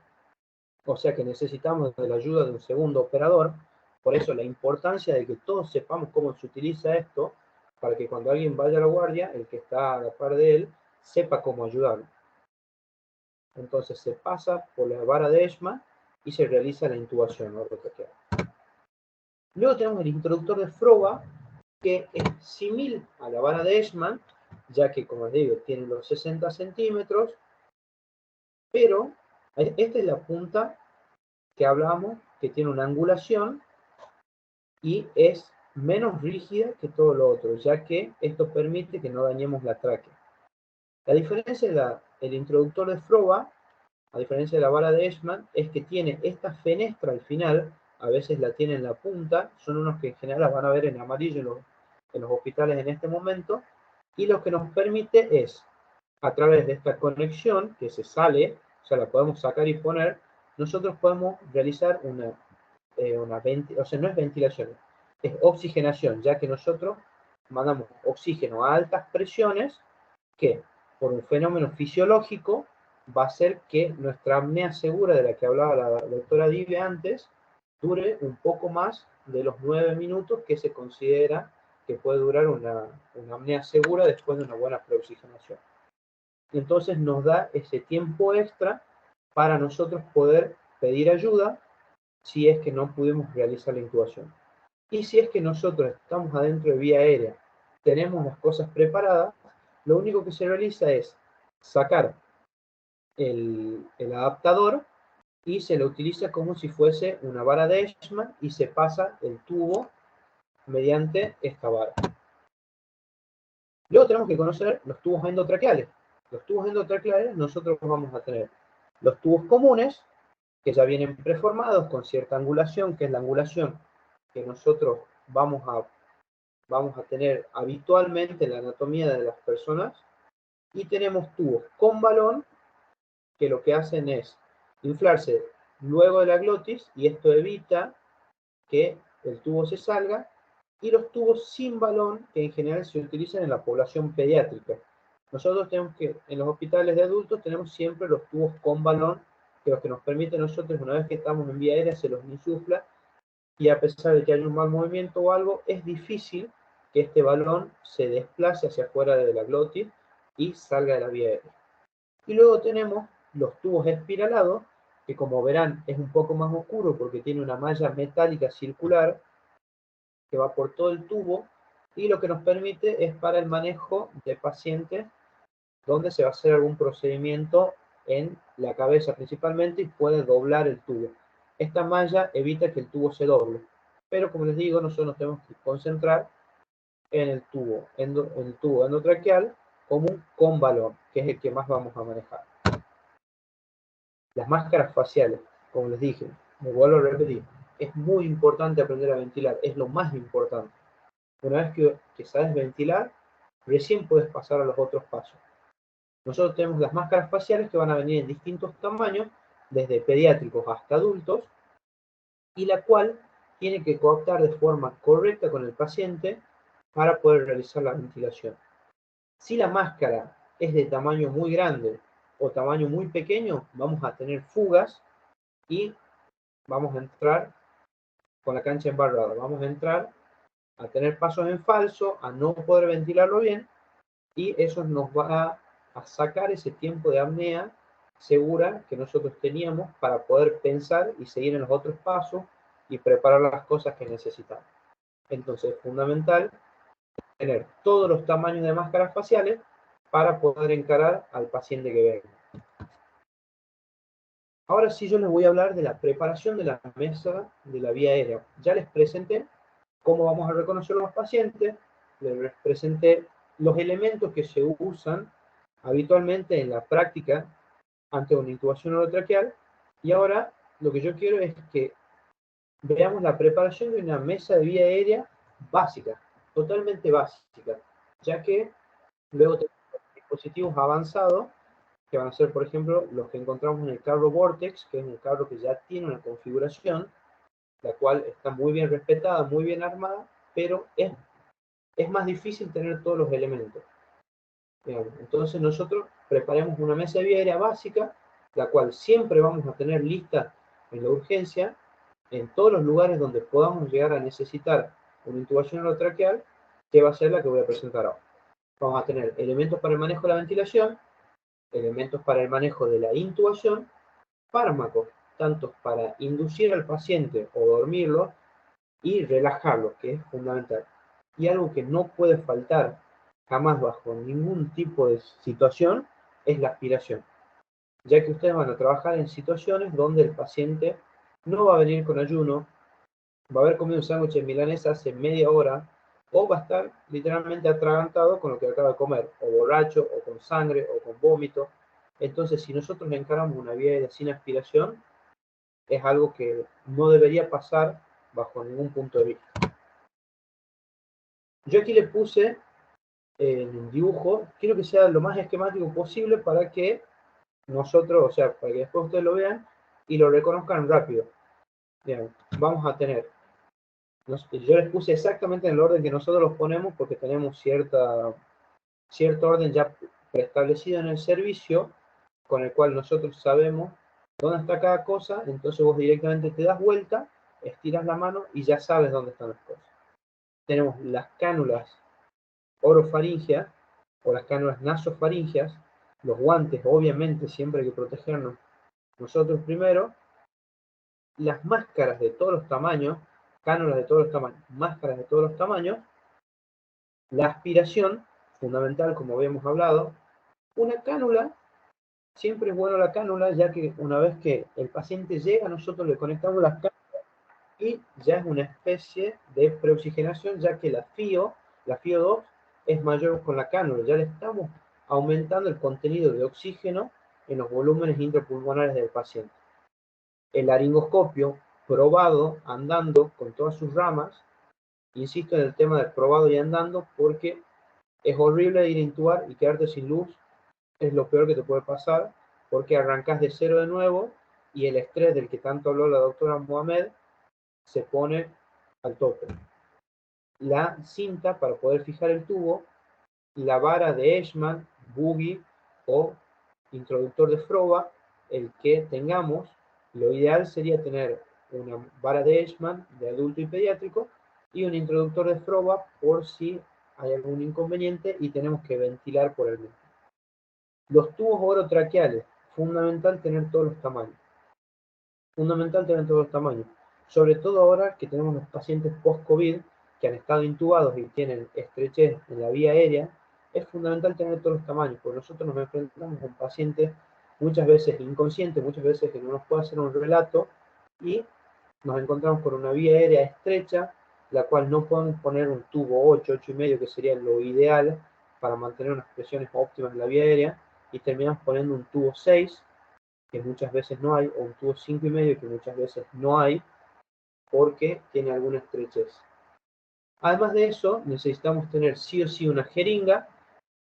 o sea que necesitamos de la ayuda de un segundo operador. Por eso la importancia de que todos sepamos cómo se utiliza esto, para que cuando alguien vaya a la guardia, el que está a la par de él, sepa cómo ayudarlo. Entonces se pasa por la vara de Eshman y se realiza la intubación orotraqueal. Luego tenemos el introductor de Froba, que es similar a la vara de Eshman, ya que, como les digo, tiene los 60 centímetros, pero esta es la punta que hablamos, que tiene una angulación y es menos rígida que todo lo otro, ya que esto permite que no dañemos la tráquea. La diferencia del introductor de Froba, a diferencia de la vara de Eshman, es que tiene esta fenestra al final, a veces la tiene en la punta, son unos que en general las van a ver en amarillo en los hospitales en este momento, y lo que nos permite es, a través de esta conexión que se sale, o sea, la podemos sacar y poner, nosotros podemos realizar o sea, no es ventilación, es oxigenación, ya que nosotros mandamos oxígeno a altas presiones que, por un fenómeno fisiológico, va a hacer que nuestra apnea segura, de la que hablaba la doctora Dive antes, dure un poco más de los 9 minutos que se considera que puede durar una apnea segura después de una buena preoxigenación. Entonces nos da ese tiempo extra para nosotros poder pedir ayuda si es que no pudimos realizar la intubación. Y si es que nosotros estamos adentro de vía aérea, tenemos las cosas preparadas, lo único que se realiza es sacar el adaptador y se lo utiliza como si fuese una vara de Eshman y se pasa el tubo mediante esta vara. Luego tenemos que conocer los tubos endotraqueales. Los tubos endotraqueales nosotros vamos a tener los tubos comunes, que ya vienen preformados con cierta angulación, que es la angulación que nosotros vamos a tener habitualmente en la anatomía de las personas, y tenemos tubos con balón, que lo que hacen es inflarse luego de la glotis, y esto evita que el tubo se salga, y los tubos sin balón, que en general se utilizan en la población pediátrica. Nosotros tenemos que, en los hospitales de adultos, tenemos siempre los tubos con balón, que lo que nos permite a nosotros, una vez que estamos en vía aérea, se los insufla, y a pesar de que haya un mal movimiento o algo, es difícil que este balón se desplace hacia afuera de la glotis y salga de la vía aérea. Y luego tenemos los tubos espiralados, que como verán es un poco más oscuro porque tiene una malla metálica circular que va por todo el tubo, y lo que nos permite es para el manejo de pacientes donde se va a hacer algún procedimiento en la cabeza principalmente y puede doblar el tubo. Esta malla evita que el tubo se doble, pero como les digo, nosotros nos tenemos que concentrar en el tubo endotraqueal común con balón, que es el que más vamos a manejar. Las máscaras faciales, como les dije, me vuelvo a repetir, es muy importante aprender a ventilar, es lo más importante. Una vez que sabes ventilar, recién puedes pasar a los otros pasos. Nosotros tenemos las máscaras faciales que van a venir en distintos tamaños, desde pediátricos hasta adultos, y la cual tiene que coaptar de forma correcta con el paciente para poder realizar la ventilación. Si la máscara es de tamaño muy grande o tamaño muy pequeño, vamos a tener fugas y vamos a entrar con la cancha embarrada. Vamos a entrar a tener pasos en falso, a no poder ventilarlo bien, y eso nos va a sacar ese tiempo de apnea segura que nosotros teníamos para poder pensar y seguir en los otros pasos y preparar las cosas que necesitamos. Entonces es fundamental tener todos los tamaños de máscaras faciales para poder encarar al paciente que venga. Ahora sí yo les voy a hablar de la preparación de la mesa de la vía aérea. Ya les presenté cómo vamos a reconocer a los pacientes, les presenté los elementos que se usan habitualmente en la práctica ante una intubación orotraqueal, y ahora lo que yo quiero es que veamos la preparación de una mesa de vía aérea básica, totalmente básica, ya que luego tenemos dispositivos avanzados, que van a ser, por ejemplo, los que encontramos en el carro Vortex, que es un carro que ya tiene una configuración, la cual está muy bien respetada, muy bien armada, pero es más difícil tener todos los elementos. Digamos. Entonces nosotros preparamos una mesa de vía aérea básica, la cual siempre vamos a tener lista en la urgencia, en todos los lugares donde podamos llegar a necesitar una intubación orotraqueal, que va a ser la que voy a presentar ahora. Vamos a tener elementos para el manejo de la ventilación, elementos para el manejo de la intubación, fármacos, tanto para inducir al paciente o dormirlo, y relajarlo, que es fundamental. Y algo que no puede faltar jamás bajo ningún tipo de situación es la aspiración, ya que ustedes van a trabajar en situaciones donde el paciente no va a venir con ayuno, va a haber comido un sándwich de milanesa hace media hora, o va a estar literalmente atragantado con lo que acaba de comer, o borracho, o con sangre, o con vómito. Entonces, si nosotros le encaramos una vía aérea sin aspiración, es algo que no debería pasar bajo ningún punto de vista. Yo aquí le puse en el dibujo, quiero que sea lo más esquemático posible para que nosotros, o sea, para que después ustedes lo vean y lo reconozcan rápido. Bien, vamos a tener, yo les puse exactamente en el orden que nosotros los ponemos porque tenemos cierto orden ya preestablecido en el servicio, con el cual nosotros sabemos dónde está cada cosa, entonces vos directamente te das vuelta, estiras la mano y ya sabes dónde están las cosas. Tenemos las cánulas orofaringeas o las cánulas nasofaringeas, los guantes, obviamente, siempre hay que protegernos nosotros primero, las máscaras de todos los tamaños, cánulas de todos los tamaños, máscaras de todos los tamaños, la aspiración, fundamental como habíamos hablado, una cánula, siempre es bueno la cánula, ya que una vez que el paciente llega, nosotros le conectamos las cánulas y ya es una especie de preoxigenación, ya que la FIO2, es mayor con la cánula, ya le estamos aumentando el contenido de oxígeno en los volúmenes intrapulmonares del paciente. El laringoscopio, probado, andando, con todas sus ramas, insisto en el tema del probado y andando, porque es horrible ir a intubar y quedarte sin luz, es lo peor que te puede pasar, porque arrancas de cero de nuevo, y el estrés del que tanto habló la doctora Mohamed se pone al tope. La cinta para poder fijar el tubo, la vara de Eschmann, buggy o introductor de Froba, el que tengamos, lo ideal sería tener una vara de Eschmann de adulto y pediátrico y un introductor de Froba por si hay algún inconveniente y tenemos que ventilar por el medio. Los tubos orotraqueales, fundamental tener todos los tamaños. Fundamental tener todos los tamaños. Sobre todo ahora que tenemos los pacientes post-COVID que han estado intubados y tienen estrechez en la vía aérea, es fundamental tener todos los tamaños, porque nosotros nos enfrentamos a un paciente muchas veces inconsciente, muchas veces que no nos puede hacer un relato, y nos encontramos con una vía aérea estrecha, la cual no podemos poner un tubo 8, 8,5, que sería lo ideal para mantener unas presiones óptimas en la vía aérea, y terminamos poniendo un tubo 6, que muchas veces no hay, o un tubo 5,5, que muchas veces no hay, porque tiene alguna estrechez. Además de eso, necesitamos tener sí o sí una jeringa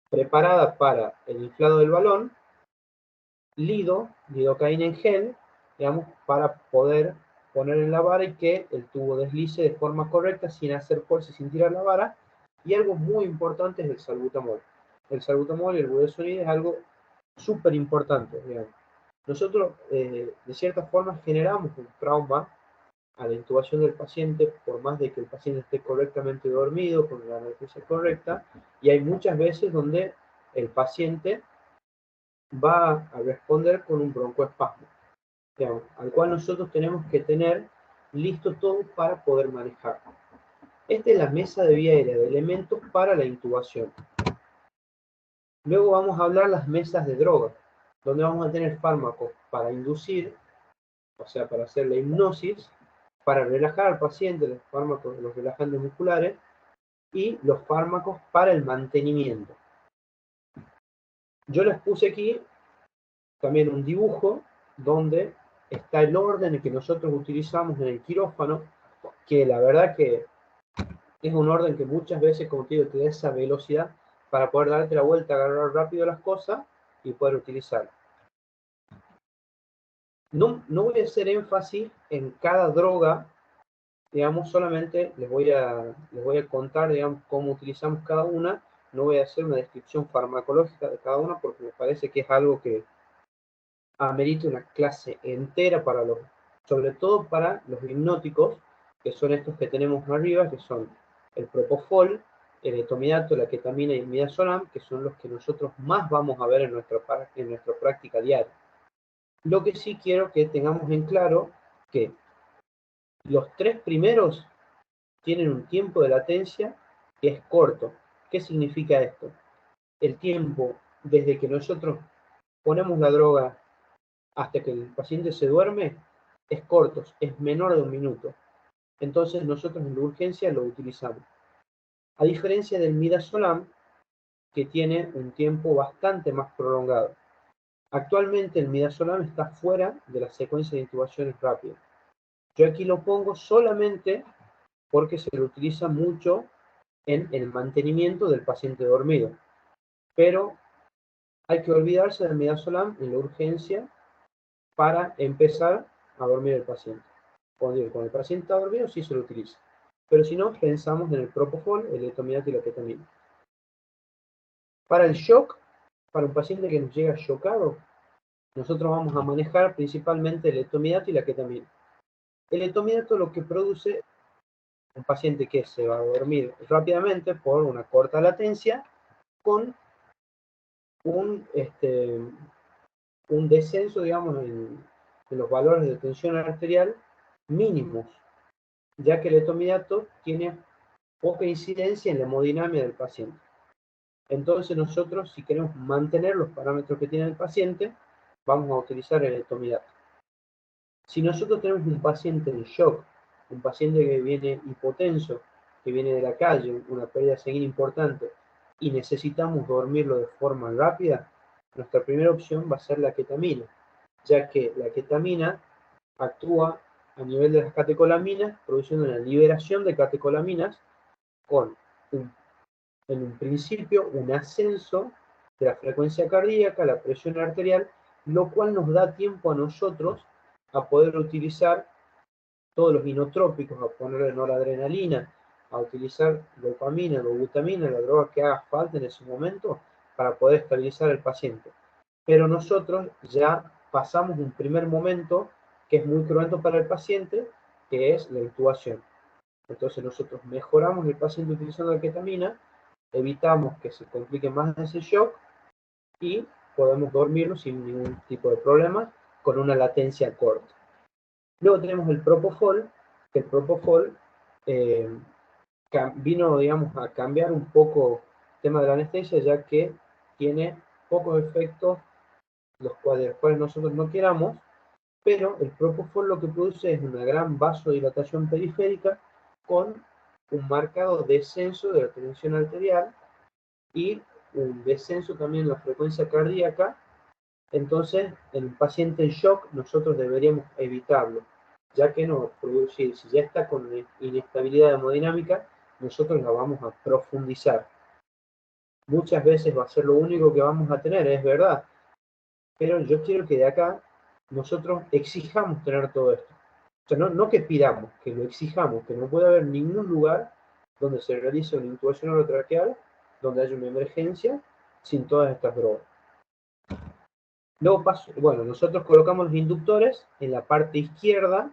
preparada para el inflado del balón, lidocaína en gel, digamos, para poder poner en la vara y que el tubo deslice de forma correcta sin hacer fuerza y sin tirar la vara. Y algo muy importante es el salbutamol. El salbutamol y el budesonide es algo súper importante, digamos. Nosotros, de cierta forma, generamos un trauma a la intubación del paciente, por más de que el paciente esté correctamente dormido, con la anestesia correcta, y hay muchas veces donde el paciente va a responder con un broncoespasmo, digamos, al cual nosotros tenemos que tener listo todo para poder manejar. Esta es la mesa de vía aérea de elementos para la intubación. Luego vamos a hablar las mesas de drogas, donde vamos a tener fármacos para inducir o sea, para hacer la hipnosis, para relajar al paciente, los fármacos, los relajantes musculares, y los fármacos para el mantenimiento. Yo les puse aquí también un dibujo donde está el orden que nosotros utilizamos en el quirófano, que la verdad que es un orden que muchas veces, como te digo, te da esa velocidad para poder darte la vuelta, agarrar rápido las cosas y poder utilizar. No voy a hacer énfasis en cada droga, digamos, solamente les voy a contar, digamos, cómo utilizamos cada una. No voy a hacer una descripción farmacológica de cada una porque me parece que es algo que amerita una clase entera para sobre todo para los hipnóticos, que son estos que tenemos arriba, que son el propofol, el etomidato, la ketamina y el midazolam, que son los que nosotros más vamos a ver en nuestra práctica diaria. Lo que sí quiero que tengamos en claro que los tres primeros tienen un tiempo de latencia que es corto. ¿Qué significa esto? El tiempo desde que nosotros ponemos la droga hasta que el paciente se duerme es corto, es menor de 1 minuto. Entonces nosotros en la urgencia lo utilizamos. A diferencia del midazolam, que tiene un tiempo bastante más prolongado. Actualmente el midazolam está fuera de la secuencia de intubaciones rápidas. Yo aquí lo pongo solamente porque se lo utiliza mucho en el mantenimiento del paciente dormido. Pero hay que olvidarse del midazolam en la urgencia para empezar a dormir el paciente. Cuando el paciente está dormido, sí se lo utiliza. Pero si no, pensamos en el propofol, el etomidato y la ketamina. Para el shock, para un paciente que nos llega chocado, nosotros vamos a manejar principalmente el etomidato y la ketamina. El etomidato lo que produce un paciente que se va a dormir rápidamente por una corta latencia con un descenso, digamos, en los valores de tensión arterial mínimos, ya que el etomidato tiene poca incidencia en la hemodinamia del paciente. Entonces nosotros, si queremos mantener los parámetros que tiene el paciente, vamos a utilizar el etomidato. Si nosotros tenemos un paciente en shock, un paciente que viene hipotenso, que viene de la calle, una pérdida sanguínea importante, y necesitamos dormirlo de forma rápida, nuestra primera opción va a ser la ketamina, ya que la ketamina actúa a nivel de las catecolaminas, produciendo una liberación de catecolaminas con, en un principio, un ascenso de la frecuencia cardíaca, la presión arterial, lo cual nos da tiempo a nosotros a poder utilizar todos los inotrópicos, a ponerle noradrenalina, a utilizar dopamina, dobutamina, la droga que haga falta en ese momento para poder estabilizar al paciente. Pero nosotros ya pasamos un primer momento que es muy cruento para el paciente, que es la intubación. Entonces nosotros mejoramos el paciente utilizando la ketamina, evitamos que se complique más ese shock y podemos dormirlo sin ningún tipo de problema con una latencia corta. Luego tenemos el propofol, que el propofol vino, digamos, a cambiar un poco el tema de la anestesia, ya que tiene pocos efectos, los cuales nosotros no queramos, pero el propofol lo que produce es una gran vasodilatación periférica con un marcado descenso de la tensión arterial y un descenso también en la frecuencia cardíaca. Entonces, en un paciente en shock, nosotros deberíamos evitarlo, ya que no producir, si ya está con inestabilidad hemodinámica, nosotros la vamos a profundizar. Muchas veces va a ser lo único que vamos a tener, es verdad, pero yo quiero que de acá nosotros exijamos tener todo esto. O sea, no que pidamos, que lo exijamos, que no puede haber ningún lugar donde se realice una intubación orotraqueal, donde haya una emergencia, sin todas estas drogas. Luego bueno, nosotros colocamos los inductores en la parte izquierda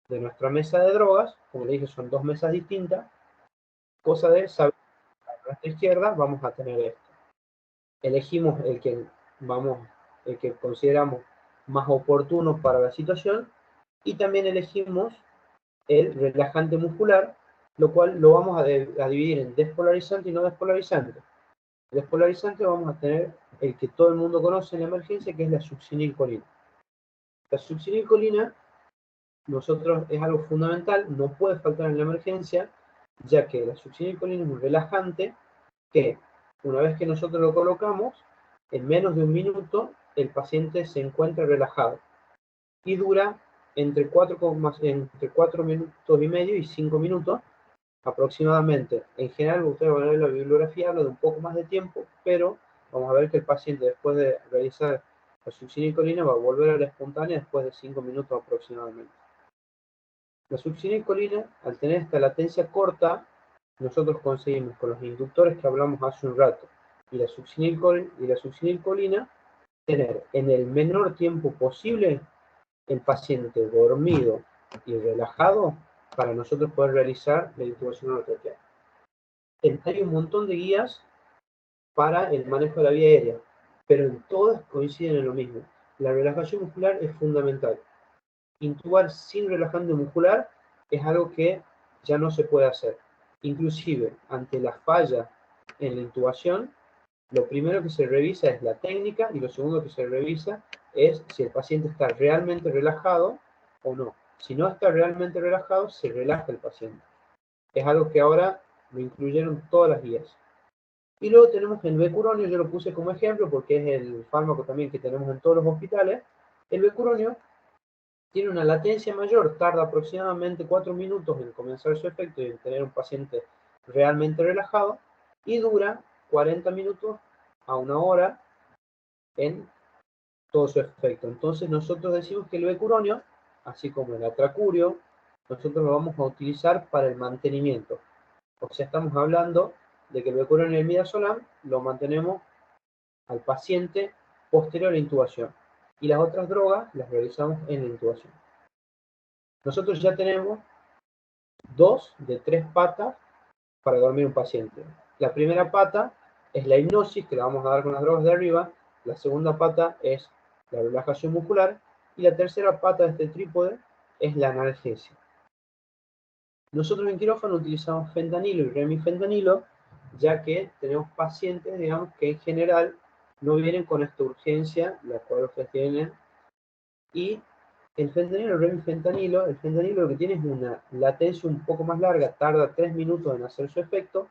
de nuestra mesa de drogas, como le dije, son 2 mesas distintas, cosa de saber que a nuestra izquierda vamos a tener esto. Elegimos el que consideramos más oportuno para la situación, y también elegimos el relajante muscular, lo cual lo vamos a dividir en despolarizante y no despolarizante. Despolarizante vamos a tener el que todo el mundo conoce en la emergencia, que es la succinilcolina. La succinilcolina nosotros es algo fundamental, no puede faltar en la emergencia, ya que la succinilcolina es un relajante que una vez que nosotros lo colocamos, en menos de un minuto el paciente se encuentra relajado y dura entre 4 minutos y medio y 5 minutos aproximadamente. En general, ustedes van a ver la bibliografía, habla de un poco más de tiempo, pero vamos a ver que el paciente después de realizar la succinilcolina va a volver a la espontánea después de 5 minutos aproximadamente. La succinilcolina, al tener esta latencia corta, nosotros conseguimos con los inductores que hablamos hace un rato y la succinilcolina tener en el menor tiempo posible el paciente dormido y relajado para nosotros poder realizar la intubación orotraqueal. Hay un montón de guías para el manejo de la vía aérea, pero en todas coinciden en lo mismo. La relajación muscular es fundamental. Intubar sin relajante muscular es algo que ya no se puede hacer. Inclusive, ante la falla en la intubación, lo primero que se revisa es la técnica y lo segundo que se revisa es si el paciente está realmente relajado o no. Si no está realmente relajado, se relaja el paciente. Es algo que ahora lo incluyeron todas las guías. Y luego tenemos el becuronio, yo lo puse como ejemplo porque es el fármaco también que tenemos en todos los hospitales. El becuronio tiene una latencia mayor, tarda aproximadamente 4 minutos en comenzar su efecto y en tener un paciente realmente relajado, y dura 40 minutos a 1 hora en todo su efecto. Entonces nosotros decimos que el becuronio, así como el atracurio, nosotros lo vamos a utilizar para el mantenimiento. O sea, estamos hablando de que el becuronio y el midazolam lo mantenemos al paciente posterior a la intubación. Y las otras drogas las realizamos en la intubación. Nosotros ya tenemos 2 de 3 patas para dormir un paciente. La primera pata es la hipnosis, que la vamos a dar con las drogas de arriba. La segunda pata es la relajación muscular. Y la tercera pata de este trípode es la analgesia. Nosotros en quirófano utilizamos fentanilo y remifentanilo, ya que tenemos pacientes, digamos, que en general no vienen con esta urgencia, la cual ustedes tienen. Y el fentanilo, el remifentanilo, el fentanilo lo que tiene es una latencia un poco más larga, tarda 3 minutos en hacer su efecto.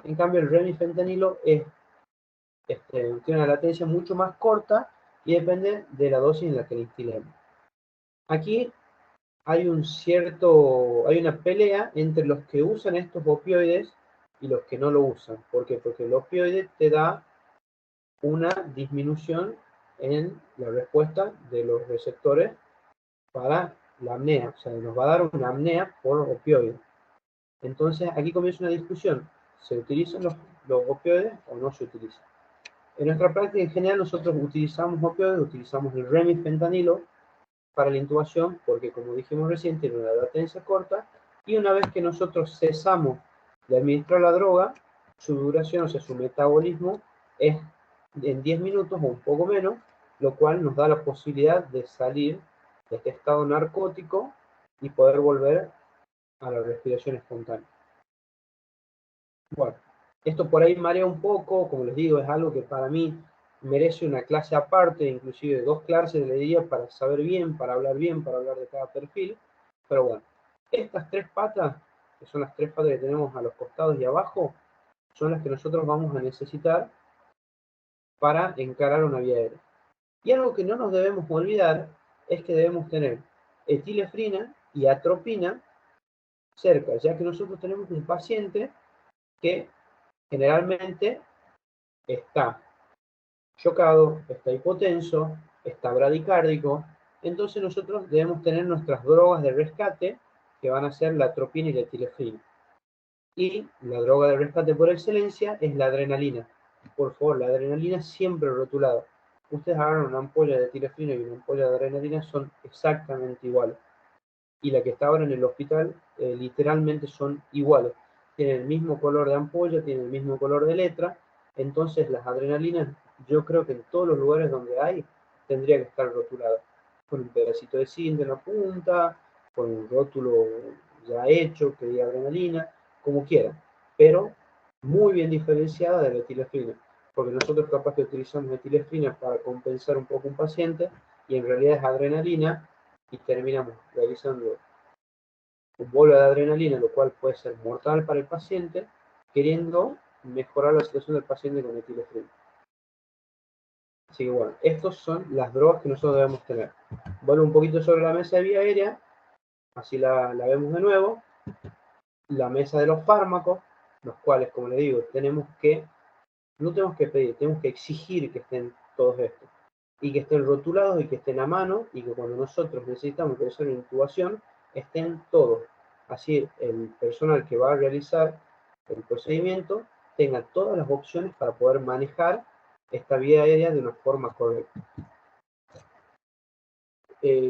En cambio, el remifentanilo tiene una latencia mucho más corta y depende de la dosis en la que le instilemos. Aquí hay una pelea entre los que usan estos opioides y los que no lo usan. ¿Por qué? Porque el opioide te da una disminución en la respuesta de los receptores para la apnea. O sea, nos va a dar una apnea por opioide. Entonces, aquí comienza una discusión. ¿Se utilizan los opioides o no se utilizan? En nuestra práctica en general nosotros utilizamos opioides, utilizamos el remifentanilo para la intubación porque, como dijimos recién, tiene una latencia corta y una vez que nosotros cesamos de administrar la droga, su duración, o sea, su metabolismo es en 10 minutos o un poco menos, lo cual nos da la posibilidad de salir de este estado narcótico y poder volver a la respiración espontánea. Bueno, esto por ahí marea un poco, como les digo, es algo que para mí merece una clase aparte, inclusive 2 clases le diría para saber bien, para hablar de cada perfil. Pero bueno, estas 3 patas, que son las 3 patas que tenemos a los costados y abajo, son las que nosotros vamos a necesitar para encarar una vía aérea. Y algo que no nos debemos olvidar es que debemos tener etilefrina y atropina cerca, ya que nosotros tenemos un paciente que generalmente está chocado, está hipotenso, está bradicárdico. Entonces nosotros debemos tener nuestras drogas de rescate, que van a ser la atropina y la etilefrina. Y la droga de rescate por excelencia es la adrenalina. Por favor, la adrenalina siempre rotulada. Ustedes agarran una ampolla de etilefrina y una ampolla de adrenalina, son exactamente iguales. Y la que está ahora en el hospital, literalmente son iguales. Tienen el mismo color de ampolla, tienen el mismo color de letra. Entonces las adrenalinas, yo creo que en todos los lugares donde hay, tendría que estar rotulada. Con un pedacito de cinta en la punta, con un rótulo ya hecho que diga adrenalina, como quieran. Pero muy bien diferenciada de la etilefrina. Porque nosotros capaz que utilizamos etilefrina para compensar un poco un paciente, y en realidad es adrenalina y terminamos realizando un bolo de adrenalina, lo cual puede ser mortal para el paciente, queriendo mejorar la situación del paciente con etilefrina. Así que bueno, estas son las drogas que nosotros debemos tener. Bueno, un poquito sobre la mesa de vía aérea, así la vemos de nuevo. La mesa de los fármacos, los cuales, como les digo, no tenemos que pedir, tenemos que exigir que estén todos estos. Y que estén rotulados y que estén a mano, y que cuando nosotros necesitamos realizar una intubación, estén todos. Así el personal que va a realizar el procedimiento tenga todas las opciones para poder manejar esta vía aérea de una forma correcta.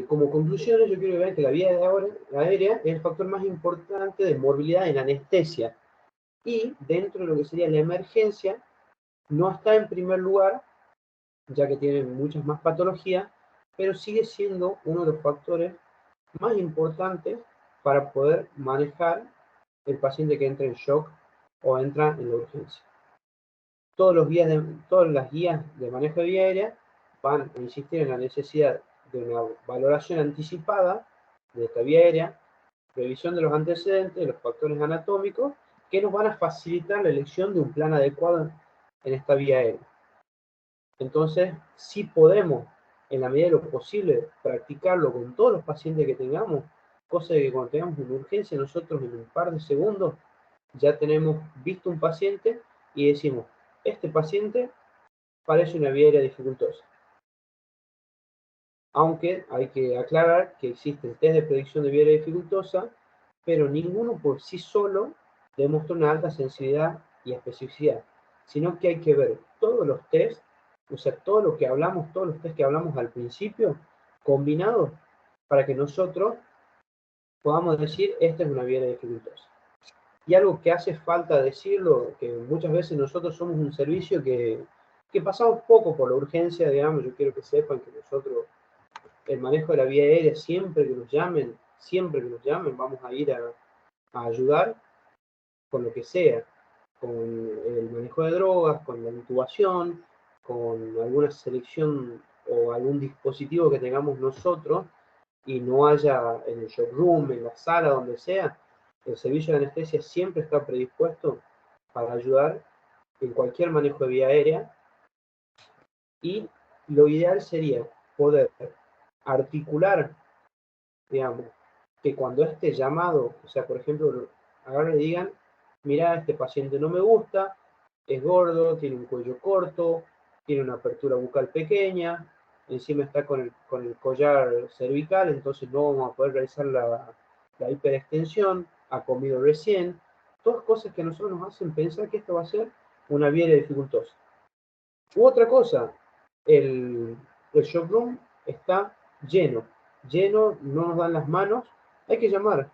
Como conclusiones, yo quiero que vean que la vía aérea es el factor más importante de morbilidad en anestesia. Y dentro de lo que sería la emergencia, no está en primer lugar, ya que tiene muchas más patologías, pero sigue siendo uno de los factores más importantes para poder manejar el paciente que entra en shock o entra en la urgencia. Todas las guías de manejo de vía aérea van a insistir en la necesidad de una valoración anticipada de esta vía aérea, revisión de los antecedentes, de los factores anatómicos, que nos van a facilitar la elección de un plan adecuado en esta vía aérea. Entonces, sí podemos, en la medida de lo posible, practicarlo con todos los pacientes que tengamos, cosa de que cuando tengamos una urgencia, nosotros en un par de segundos ya tenemos visto un paciente y decimos, este paciente parece una vía aérea dificultosa. Aunque hay que aclarar que existen test de predicción de vía aérea dificultosa, pero ninguno por sí solo demuestra una alta sensibilidad y especificidad, sino que hay que ver todos los test, o sea, todo lo que hablamos, todos los test que hablamos al principio, combinados para que nosotros podamos decir, esta es una vía aérea dificultosa. Y algo que hace falta decirlo, que muchas veces nosotros somos un servicio que pasamos poco por la urgencia, digamos, yo quiero que sepan que nosotros, el manejo de la vía aérea, siempre que nos llamen, vamos a ir a ayudar con lo que sea, con el manejo de drogas, con la intubación, con alguna selección o algún dispositivo que tengamos nosotros y no haya en el shock room, en la sala, donde sea. El servicio de anestesia siempre está predispuesto para ayudar en cualquier manejo de vía aérea, y lo ideal sería poder articular, digamos, que cuando este llamado, o sea, por ejemplo, agarren y digan, mira, este paciente no me gusta, es gordo, tiene un cuello corto, tiene una apertura bucal pequeña, encima está con el collar cervical, entonces no vamos a poder realizar la hiperextensión, ha comido recién, todas cosas que a nosotros nos hacen pensar que esto va a ser una vía dificultosa. U otra cosa, el shock room está lleno, no nos dan las manos, hay que llamar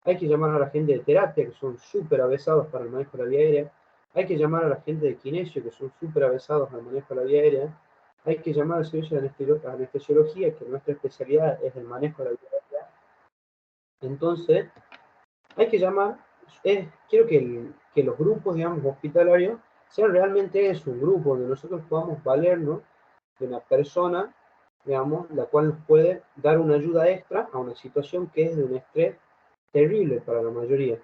a la gente de terapia, que son súper avesados para el manejo de la vía aérea, hay que llamar a la gente de kinesio, que son súper avesados al manejo de la vía aérea, hay que llamar al servicio de anestesiología, que nuestra especialidad es el manejo de la vía aérea. Entonces, hay que llamar, quiero que los grupos, digamos, hospitalarios, sean realmente un grupo donde nosotros podamos valernos de una persona, digamos, la cual nos puede dar una ayuda extra a una situación que es de un estrés terrible para la mayoría.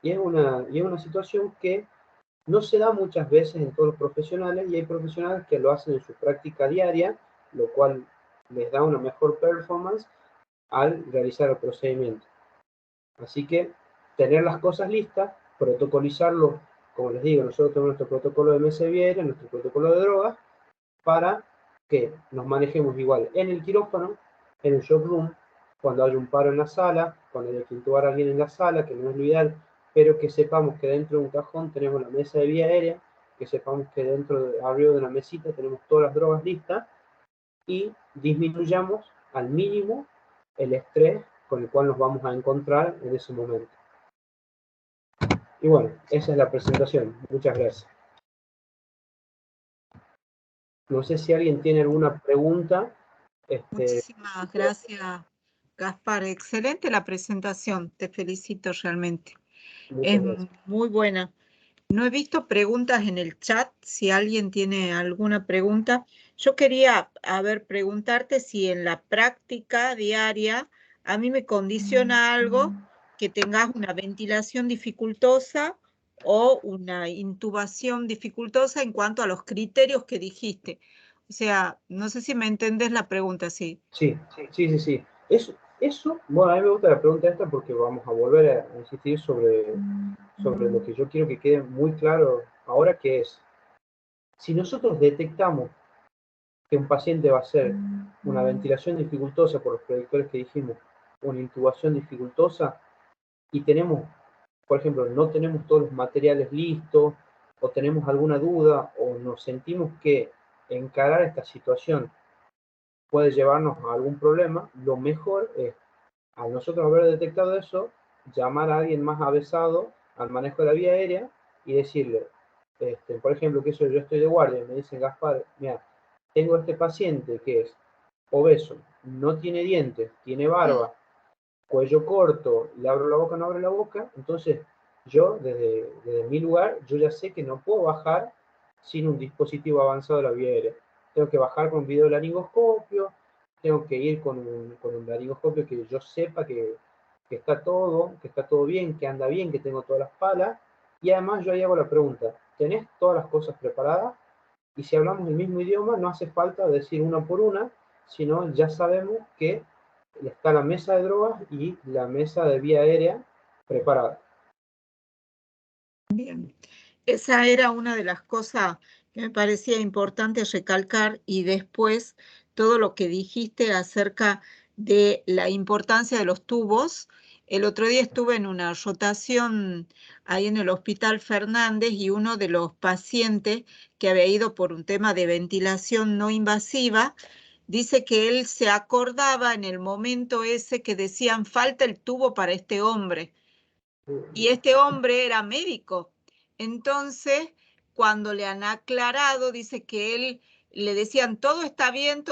Y es una situación que no se da muchas veces en todos los profesionales, y hay profesionales que lo hacen en su práctica diaria, lo cual les da una mejor performance al realizar el procedimiento. Así que tener las cosas listas, protocolizarlo, como les digo, nosotros tenemos nuestro protocolo de MSVR, nuestro protocolo de drogas, para que nos manejemos igual en el quirófano, en el shock room, cuando hay un paro en la sala, cuando hay que intubar a alguien en la sala, que no es lo ideal, pero que sepamos que dentro de un cajón tenemos la mesa de vía aérea, que sepamos que arriba de una mesita tenemos todas las drogas listas, y disminuyamos al mínimo el estrés con el cual nos vamos a encontrar en ese momento. Y bueno, esa es la presentación. Muchas gracias. No sé si alguien tiene alguna pregunta. Muchísimas gracias, Gaspar. Excelente la presentación. Te felicito realmente. Es muy buena. No he visto preguntas en el chat. Si alguien tiene alguna pregunta. Yo quería, preguntarte si en la práctica diaria a mí me condiciona algo que tengas una ventilación dificultosa o una intubación dificultosa en cuanto a los criterios que dijiste. O sea, no sé si me entendés la pregunta, sí. Sí. Eso, bueno, a mí me gusta la pregunta esta porque vamos a volver a insistir sobre lo que yo quiero que quede muy claro ahora, que es, si nosotros detectamos que un paciente va a hacer una ventilación dificultosa por los predictores que dijimos, una intubación dificultosa, y tenemos, por ejemplo, no tenemos todos los materiales listos, o tenemos alguna duda, o nos sentimos que encarar esta situación puede llevarnos a algún problema, lo mejor es, al nosotros haber detectado eso, llamar a alguien más avesado al manejo de la vía aérea y decirle, por ejemplo, que eso yo estoy de guardia, y me dicen, Gaspar, mira, tengo este paciente que es obeso, no tiene dientes, tiene barba, cuello corto, le abro la boca, no abre la boca, entonces yo desde mi lugar, yo ya sé que no puedo bajar sin un dispositivo avanzado de la vía aérea. Tengo que bajar con un videolaringoscopio, tengo que ir con un laringoscopio que yo sepa que está todo bien, que anda bien, que tengo todas las palas, y además yo ahí hago la pregunta, ¿tenés todas las cosas preparadas? Y si hablamos el mismo idioma, no hace falta decir una por una, sino ya sabemos que está la mesa de drogas y la mesa de vía aérea preparada. Bien, esa era una de las cosas que me parecía importante recalcar, y después todo lo que dijiste acerca de la importancia de los tubos. El otro día estuve en una rotación ahí en el Hospital Fernández y uno de los pacientes que había ido por un tema de ventilación no invasiva, dice que él se acordaba en el momento ese que decían falta el tubo para este hombre. Y este hombre era médico. Entonces, cuando le han aclarado, dice que él le decían todo está bien,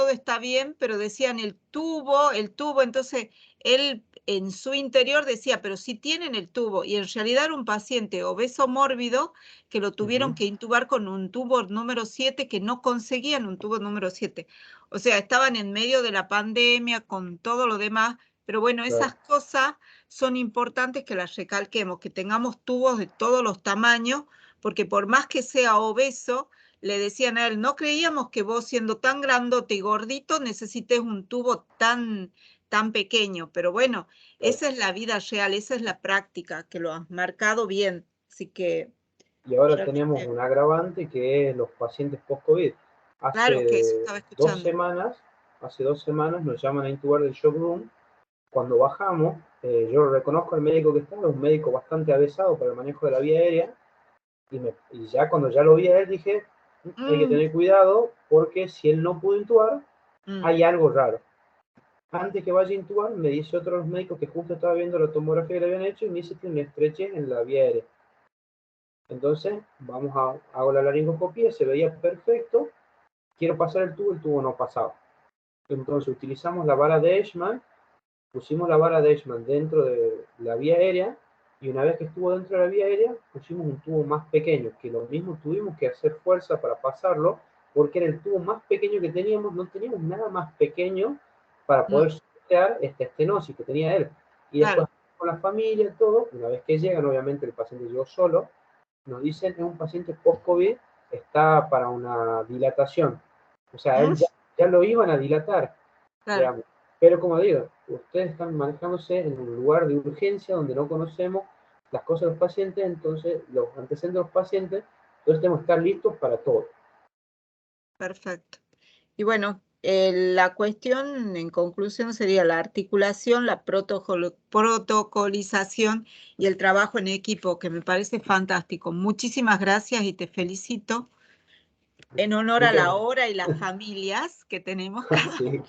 pero decían el tubo, entonces él en su interior decía, pero si tienen el tubo, y en realidad era un paciente obeso mórbido que lo tuvieron que intubar con un tubo número 7, que no conseguían un tubo número 7. O sea, estaban en medio de la pandemia con todo lo demás, pero bueno, esas cosas son importantes que las recalquemos, que tengamos tubos de todos los tamaños, porque por más que sea obeso, le decían a él, no creíamos que vos siendo tan grandote y gordito necesites un tubo tan pequeño, pero bueno, esa es la vida real, esa es la práctica, que lo has marcado bien, así que... Y ahora tenemos un agravante que es los pacientes post-COVID. Claro, que eso Hace estaba escuchando. hace 2 semanas nos llaman a intubar del shock room. Cuando bajamos, yo reconozco al médico que estaba, un médico bastante avesado para el manejo de la vía aérea, y ya cuando ya lo vi a él dije, hay que tener cuidado porque si él no pudo intubar, hay algo raro. Antes que vaya a intubar, me dice otro de los médicos que justo estaba viendo la tomografía que le habían hecho y me dice que tiene una estrechez en la vía aérea. Entonces, hago la laringoscopía, se veía perfecto, quiero pasar el tubo no pasaba. Entonces utilizamos la vara de Eichmann, pusimos la vara de Eichmann dentro de la vía aérea, y una vez que estuvo dentro de la vía aérea, pusimos un tubo más pequeño, que lo mismo tuvimos que hacer fuerza para pasarlo, porque era el tubo más pequeño que teníamos, no teníamos nada más pequeño para poder sortear esta estenosis que tenía él. Y después con la familia, todo, una vez que llegan, obviamente el paciente llegó solo, nos dicen que es un paciente post-COVID, está para una dilatación. O sea, él ya lo iban a dilatar, digamos. Pero como digo, ustedes están manejándose en un lugar de urgencia donde no conocemos las cosas de los pacientes, entonces los antecedentes de los pacientes, entonces tenemos que estar listos para todo. Perfecto. Y bueno, la cuestión en conclusión sería la articulación, la protocolización y el trabajo en equipo, que me parece fantástico. Muchísimas gracias y te felicito en honor a la hora y las familias que tenemos. Sí.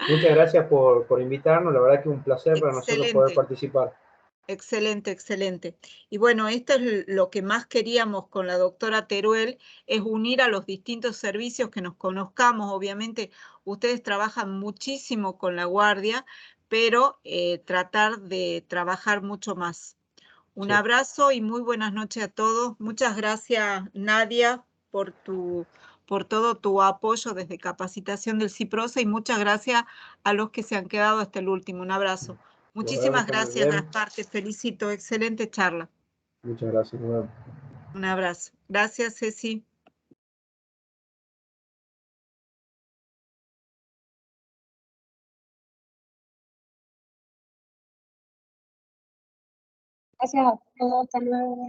Muchas gracias por invitarnos, la verdad que es un placer para nosotros poder participar. Excelente, excelente. Y bueno, esto es lo que más queríamos con la doctora Teruel, es unir a los distintos servicios, que nos conozcamos. Obviamente, ustedes trabajan muchísimo con la guardia, pero tratar de trabajar mucho más. Un abrazo y muy buenas noches a todos. Muchas gracias, Nadia, por tu por todo tu apoyo desde Capacitación del CIPROSA y muchas gracias a los que se han quedado hasta el último. Un abrazo. Muchísimas gracias, Gaspar, te felicito, excelente charla. Muchas gracias. Un abrazo. Gracias, Ceci. Gracias a todos, hasta luego.